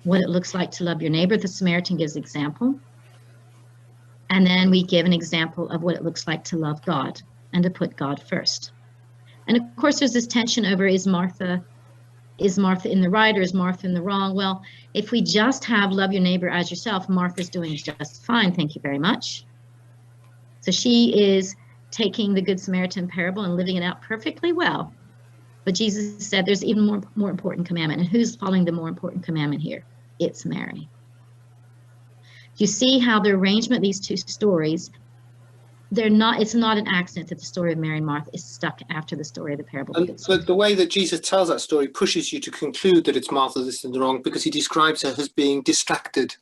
what it looks like to love your neighbor. The Samaritan gives an example. And then we give an example of what it looks like to love God and to put God first. And of course, there's this tension over, is Martha in the right or is Martha in the wrong? Well, if we just have love your neighbor as yourself, Martha's doing just fine, thank you very much. So she is taking the Good Samaritan parable and living it out perfectly well. But Jesus said there's even more important commandment. And who's following the more important commandment here? It's Mary. You see how the arrangement of these two stories, it's not an accident that the story of Mary and Martha is stuck after the story of the parable. But the way that Jesus tells that story pushes you to conclude that it's Martha that's in the wrong, because he describes her as being distracted.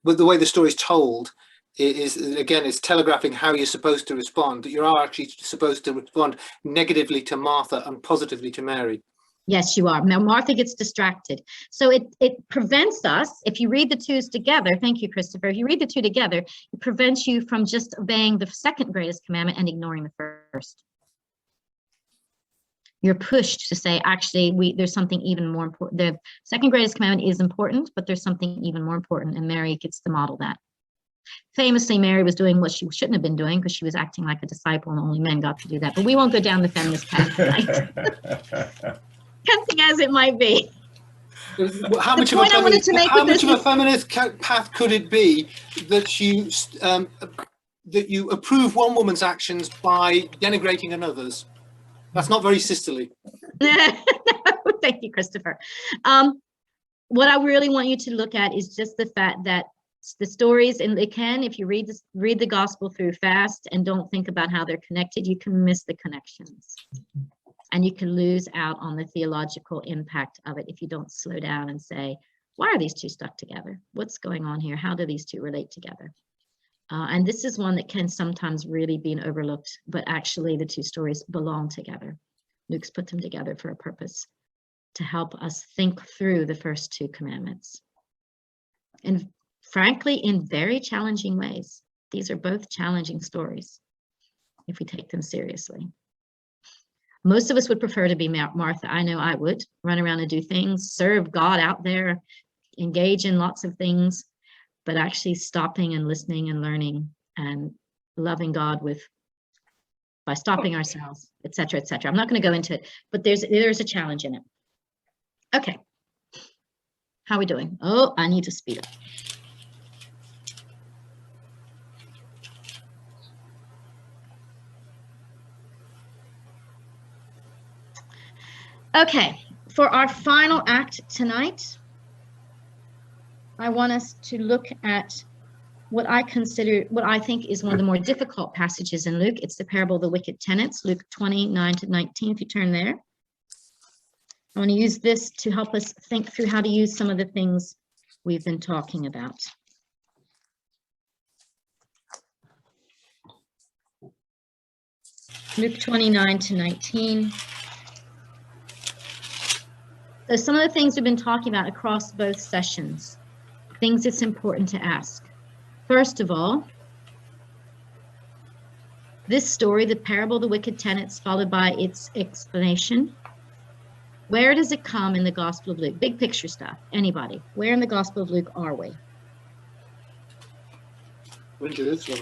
But the way the story is told is, again, it's telegraphing how you're supposed to respond, that you are actually supposed to respond negatively to Martha and positively to Mary. Yes, you are. Now, Martha gets distracted. So it prevents us, if you read the twos together, thank you, Christopher, if you read the two together, it prevents you from just obeying the second greatest commandment and ignoring the first. You're pushed to say, actually, there's something even more important. The second greatest commandment is important, but there's something even more important, and Mary gets to model that. Famously, Mary was doing what she shouldn't have been doing because she was acting like a disciple, and only men got to do that. But we won't go down the feminist path tonight. Tempting as it might be. How much of a feminist path could it be that you approve one woman's actions by denigrating another's? That's not very sisterly. Thank you, Christopher. What I really want you to look at is just the fact that the stories, and it can, if you read the gospel through fast and don't think about how they're connected, you can miss the connections. And you can lose out on the theological impact of it if you don't slow down and say, why are these two stuck together? What's going on here? How do these two relate together? And this is one that can sometimes really be overlooked, but actually the two stories belong together. Luke's put them together for a purpose, to help us think through the first two commandments. And frankly, in very challenging ways. These are both challenging stories if we take them seriously. Most of us would prefer to be Martha. I know I would. Run around and do things, serve God out there, engage in lots of things, but actually stopping and listening and learning and loving God by stopping ourselves, etc., etc. I'm not going to go into it, but there's a challenge in it. Okay. How are we doing? Oh, I need to speed up. Okay, for our final act tonight, I want us to look at what I think is one of the more difficult passages in Luke. It's the parable of the wicked tenants, Luke 20:9-19, if you turn there. I want to use this to help us think through how to use some of the things we've been talking about. Luke 29-19. So some of the things we've been talking about across both sessions, things it's important to ask. First of all, this story, the parable of the wicked tenants, followed by its explanation. Where does it come in the Gospel of Luke? Big picture stuff. Anybody? Where in the Gospel of Luke are we? We're in Jerusalem.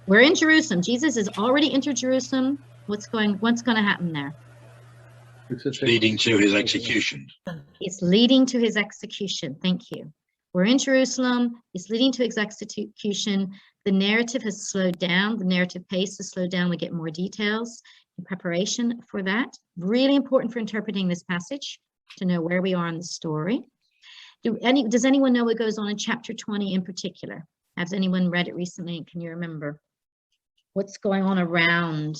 We're in Jerusalem. Jesus has already entered Jerusalem. What's going to happen there? It's leading to his execution. It's leading to his execution. Thank you. We're in Jerusalem. It's leading to his execution. The narrative has slowed down. The narrative pace has slowed down. We get more details in preparation for that. Really important for interpreting this passage to know where we are in the story. Does anyone know what goes on in chapter 20 in particular? Has anyone read it recently? Can you remember what's going on around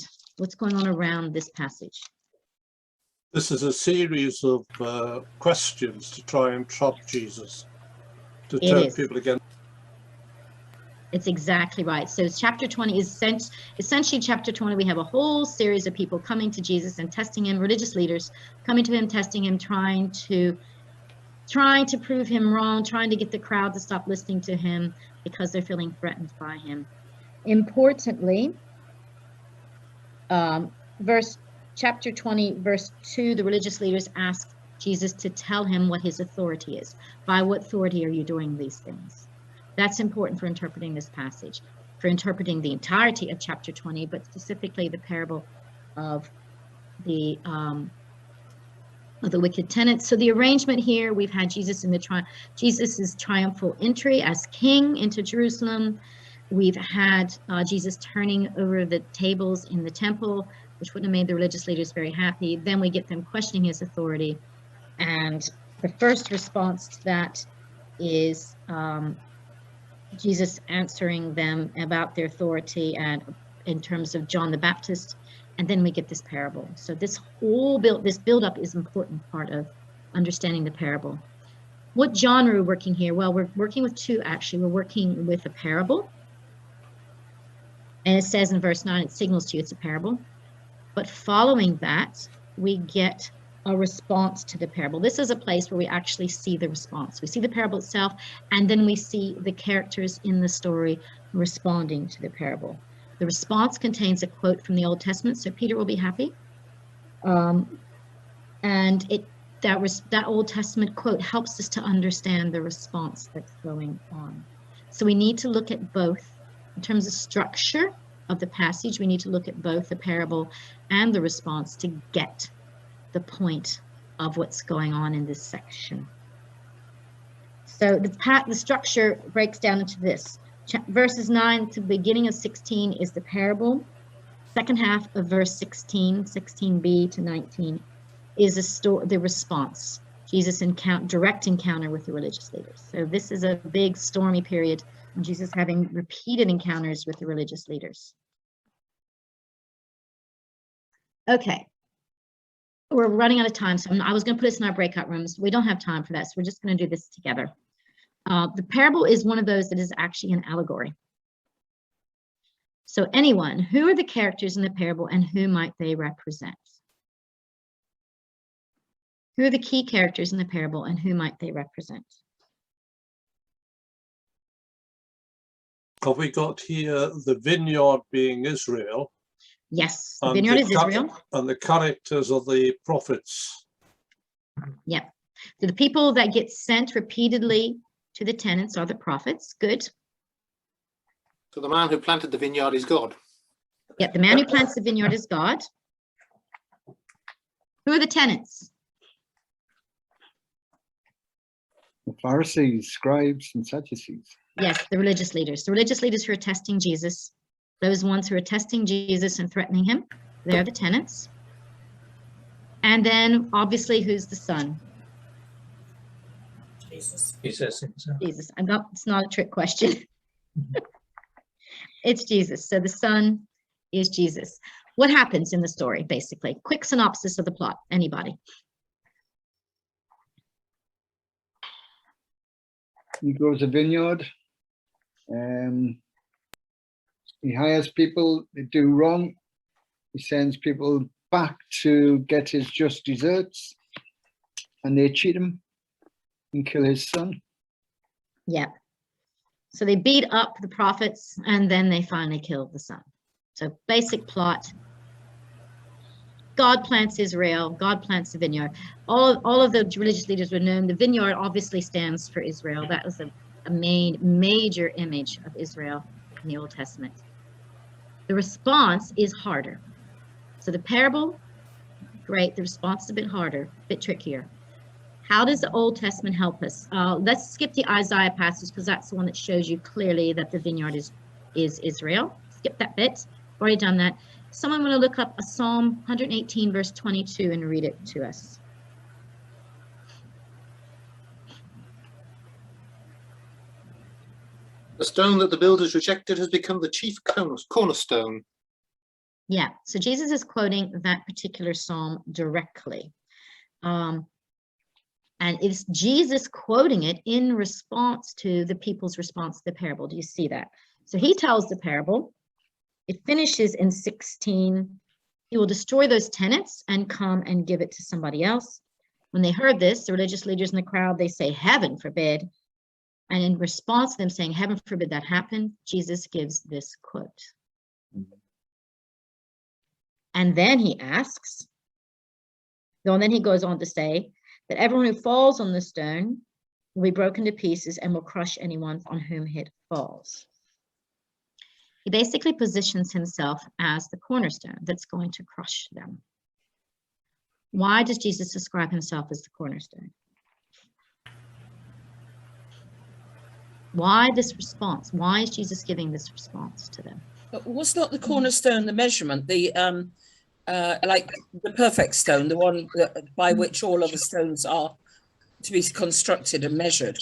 this passage? This is a series of questions to try and trap Jesus, to turn people against. It's exactly right. So chapter 20 is essentially chapter 20. We have a whole series of people coming to Jesus and testing him, religious leaders coming to him, testing him, trying to prove him wrong, trying to get the crowd to stop listening to him because they're feeling threatened by him. Importantly, chapter 20, verse 2, the religious leaders asked Jesus to tell him what his authority is. By what authority are you doing these things? That's important for interpreting this passage, for interpreting the entirety of chapter 20, but specifically the parable of the wicked tenants. So the arrangement here, we've had Jesus Jesus's triumphal entry as king into Jerusalem. We've had Jesus turning over the tables in the temple, which wouldn't have made the religious leaders very happy. Then we get them questioning his authority. And the first response to that is Jesus answering them about their authority and in terms of John the Baptist. And then we get this parable. So this whole build-up is an important part of understanding the parable. What genre are we working here? Well, we're working with two, actually. We're working with a parable. And it says in verse 9, it signals to you it's a parable. But following that, we get a response to the parable. This is a place where we actually see the response. We see the parable itself, and then we see the characters in the story responding to the parable. The response contains a quote from the Old Testament, so Peter will be happy. And that Old Testament quote helps us to understand the response that's going on. So we need to look at both. In terms of structure of the passage, we need to look at both the parable and the response to get the point of what's going on in this section. So the structure breaks down into this. Verses 9 to the beginning of 16 is the parable. Second half of verse 16, 16b to 19, is the response. Jesus' direct encounter with the religious leaders. So this is a big stormy period when Jesus having repeated encounters with the religious leaders. Okay, we're running out of time, so I was going to put this in our breakout rooms. We don't have time for that, so we're just going to do this together. The parable is one of those that is actually an allegory. So anyone, who are the characters in the parable and who might they represent? Who are the key characters in the parable and who might they represent? Have we got here the vineyard being Israel? Yes, the vineyard is Israel. And the characters are the prophets. Yep. So the people that get sent repeatedly to the tenants are the prophets. Good. So the man who planted the vineyard is God. Yep, the man who plants the vineyard is God. Who are the tenants? The Pharisees, scribes, and Sadducees. Yes, the religious leaders. The religious leaders who are testing Jesus. Those ones who are testing Jesus and threatening him, they're the tenants. And then, obviously, who's the son? Jesus. Jesus. It's not a trick question. It's Jesus. So the son is Jesus. What happens in the story, basically? Quick synopsis of the plot. Anybody? He grows a vineyard. He hires people that do wrong. He sends people back to get his just deserts, and they cheat him and kill his son. Yeah. So they beat up the prophets, and then they finally kill the son. So basic plot. God plants Israel. God plants the vineyard. All of the religious leaders were known. The vineyard obviously stands for Israel. That was a major image of Israel in the Old Testament. The response is harder. So the parable, great. The response is a bit harder, a bit trickier. How does the Old Testament help us? Let's skip the Isaiah passage because that's the one that shows you clearly that the vineyard is Israel. Skip that bit. Already done that. Someone want to look up a Psalm 118 verse 22 and read it to us. The stone that the builders rejected has become the chief cornerstone. Yeah, so Jesus is quoting that particular psalm directly. And it's Jesus quoting it in response to the people's response to the parable. Do you see that? So he tells the parable. It finishes in 16. He will destroy those tenants and come and give it to somebody else. When they heard this, the religious leaders in the crowd, they say, heaven forbid. And in response to them saying, heaven forbid that happen, Jesus gives this quote. And then he asks, and then he goes on to say that everyone who falls on the stone will be broken to pieces and will crush anyone on whom it falls. He basically positions himself as the cornerstone that's going to crush them. Why does Jesus describe himself as the cornerstone? Why this response? Why is Jesus giving this response to them? But was not the cornerstone the measurement, the like the perfect stone, the one by which all other stones are to be constructed and measured?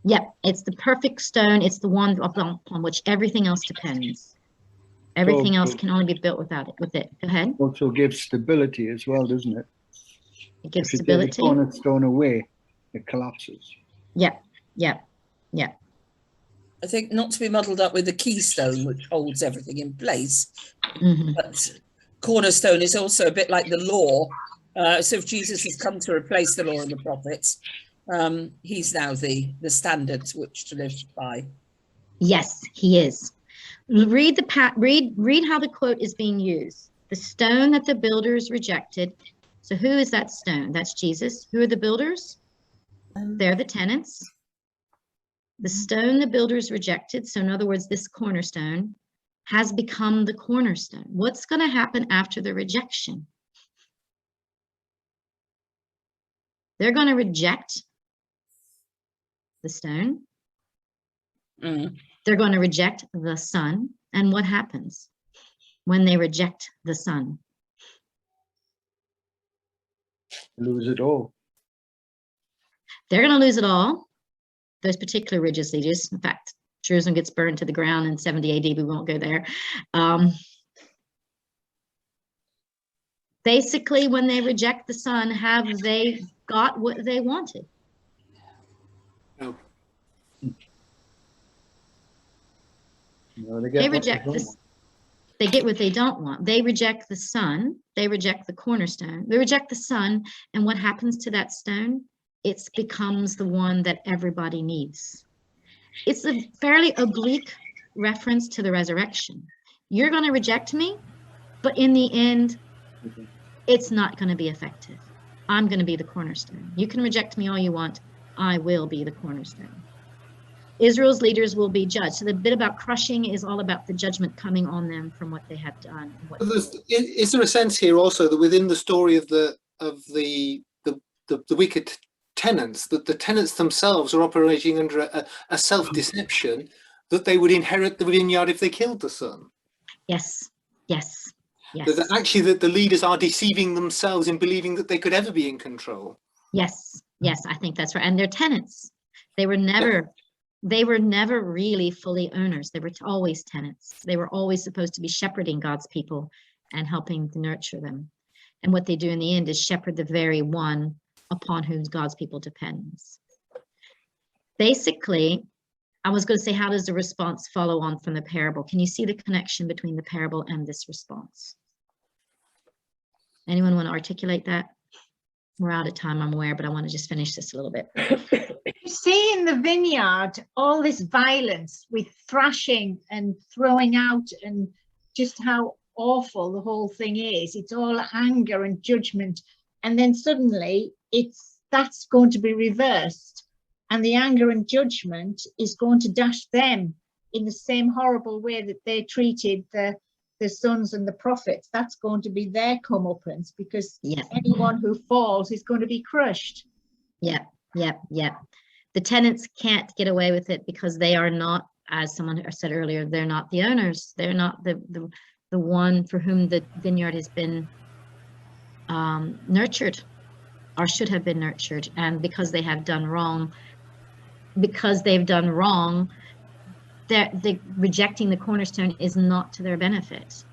Yep, it's the perfect stone. It's the one upon which everything else depends. Everything else can only be built without it. With it, go ahead. Also gives stability as well, doesn't it? It gives if stability. If you take the cornerstone away, it collapses. Yep, yep, yep. I think not to be muddled up with the keystone, which holds everything in place. But cornerstone is also a bit like the law. So if Jesus has come to replace the law and the prophets, he's now the standard which to live by. Yes, he is. Read how the quote is being used. The stone that the builders rejected. So who is that stone? That's Jesus. Who are the builders? They're the tenants. The stone the builders rejected, so in other words, this cornerstone, has become the cornerstone. What's going to happen after the rejection? They're going to reject the stone. They're going to reject the Son. And what happens when they reject the Son? Lose it all. They're going to lose it all. Those particular religious leaders. In fact, Jerusalem gets burned to the ground in 70 AD. We won't go there. Basically, when they reject the Son, have they got what they wanted? No. No, they They reject this. They get what they don't want. They reject the Son. They reject the cornerstone. They reject the Son. And what happens to that stone? It becomes the one that everybody needs. It's a fairly oblique reference to the resurrection. You're going to reject me, but in the end, it's not going to be effective. I'm going to be the cornerstone. You can reject me all you want. I will be the cornerstone. Israel's leaders will be judged. So the bit about crushing is all about the judgment coming on them from what they have done. Is there a sense here also that within the story of the wicked tenants, that the tenants themselves are operating under a self-deception that they would inherit the vineyard if they killed the son? Yes, yes, yes. That actually that the leaders are deceiving themselves in believing that they could ever be in control. Yes, yes, I think that's right. And they're tenants. They were never really fully owners. They were always tenants. They were always supposed to be shepherding God's people and helping to nurture them. And what they do in the end is shepherd the very one upon whom God's people depends. Basically, I was going to say, how does the response follow on from the parable? Can you see the connection between the parable and this response? Anyone want to articulate that? We're out of time, I'm aware, but I want to just finish this a little bit. You see in the vineyard all this violence with thrashing and throwing out, and just how awful the whole thing is. It's all anger and judgment, and then suddenly that's going to be reversed, and the anger and judgment is going to dash them in the same horrible way that they treated the sons and the prophets. That's going to be their comeuppance, because anyone who falls is going to be crushed. Yeah. The tenants can't get away with it because they are not, as someone said earlier, they're not the owners. They're not the one for whom the vineyard has been nurtured, or should have been nurtured. And because they have done wrong, they're rejecting the cornerstone is not to their benefit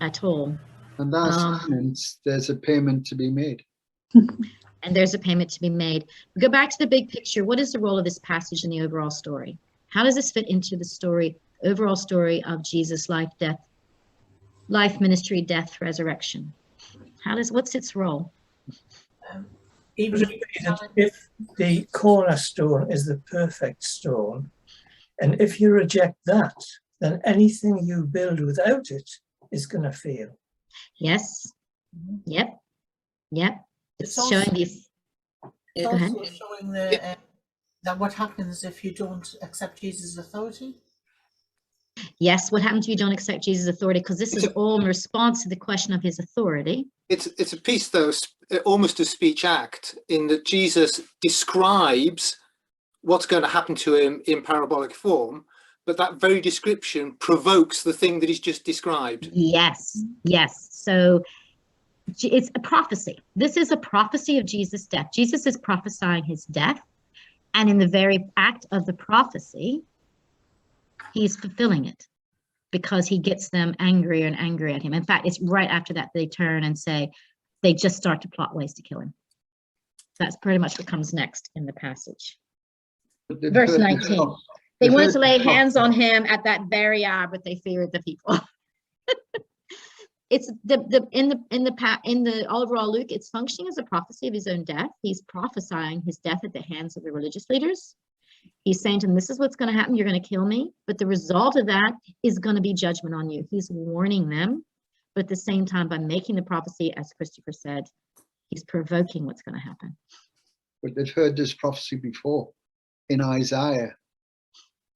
at all. And that's there's a payment to be made. And there's a payment to be made. We go back to the big picture. What is the role of this passage in the overall story? How does this fit into the story, overall story of Jesus' life, ministry, death, resurrection? What's its role? If the cornerstone is the perfect stone, and if you reject that, then anything you build without it is going to fail. Yes. Yep. It's also showing these. It's Go ahead. also showing that what happens if you don't accept Jesus' authority. Yes, what happens if you don't accept Jesus' authority? Because this is all in response to the question of his authority. It's a piece, though, almost a speech act, in that Jesus describes what's going to happen to him in parabolic form, but that very description provokes the thing that he's just described. Yes. So it's a prophecy. This is a prophecy of Jesus' death. Jesus is prophesying his death, and in the very act of the prophecy, he's fulfilling it, because he gets them angrier and angrier at him. In fact, it's right after that they turn and say, they just start to plot ways to kill him. That's pretty much what comes next in the passage. Verse 19. They wanted to lay hands on him at that very hour, but they feared the people. It's in the overall Luke, it's functioning as a prophecy of his own death. He's prophesying his death at the hands of the religious leaders. He's saying to them, this is what's going to happen. You're going to kill me. But the result of that is going to be judgment on you. He's warning them. But at the same time, by making the prophecy, as Christopher said, he's provoking what's going to happen. But they've heard this prophecy before in Isaiah.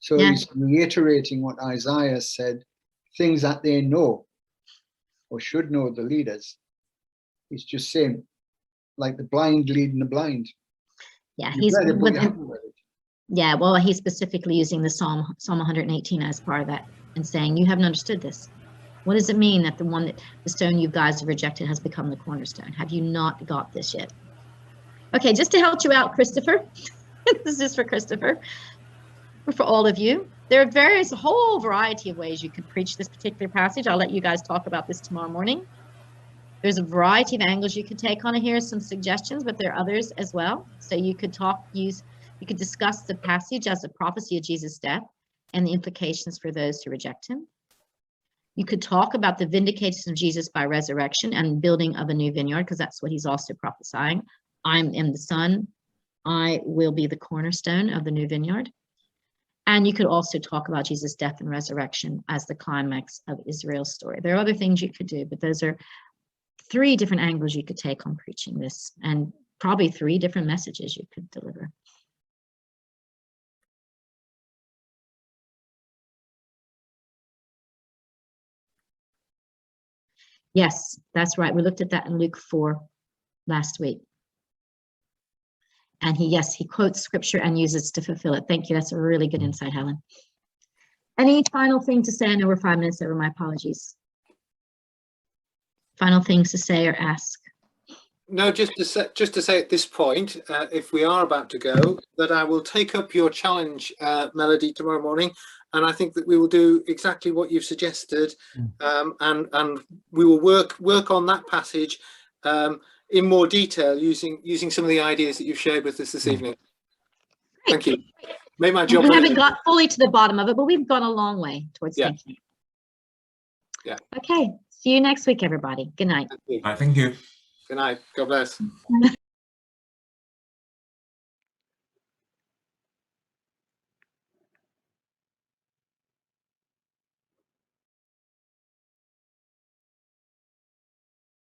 So he's reiterating what Isaiah said, things that they know or should know, the leaders. He's just saying, like the blind leading the blind. Yeah, he's specifically using the Psalm 118 as part of that and saying, you haven't understood this. What does it mean that the stone you guys have rejected has become the cornerstone? Have you not got this yet? Okay, just to help you out, Christopher. This is for Christopher, for all of you. There are a whole variety of ways you could preach this particular passage. I'll let you guys talk about this tomorrow morning. There's a variety of angles you could take on it. Here are some suggestions, but there are others as well. So you could you could discuss the passage as a prophecy of Jesus' death and the implications for those who reject him. You could talk about the vindication of Jesus by resurrection and building of a new vineyard, because that's what he's also prophesying. I am the Son. I will be the cornerstone of the new vineyard. And you could also talk about Jesus' death and resurrection as the climax of Israel's story. There are other things you could do, but those are 3 different angles you could take on preaching this, and probably 3 different messages you could deliver. Yes, that's right. We looked at that in Luke 4 last week. And he quotes scripture and uses it to fulfill it. Thank you. That's a really good insight, Helen. Any final thing to say? I know we're 5 minutes over. My apologies. Final things to say or ask? No, just to say at this point, if we are about to go, that I will take up your challenge, Melody, tomorrow morning, and I think that we will do exactly what you've suggested, and we will work on that passage in more detail using some of the ideas that you've shared with us this evening. Thank you. Made my job. We haven't got fully to the bottom of it, but we've gone a long way towards thinking. Yeah. Okay. See you next week, everybody. Good night. Thank you. Good night. God bless.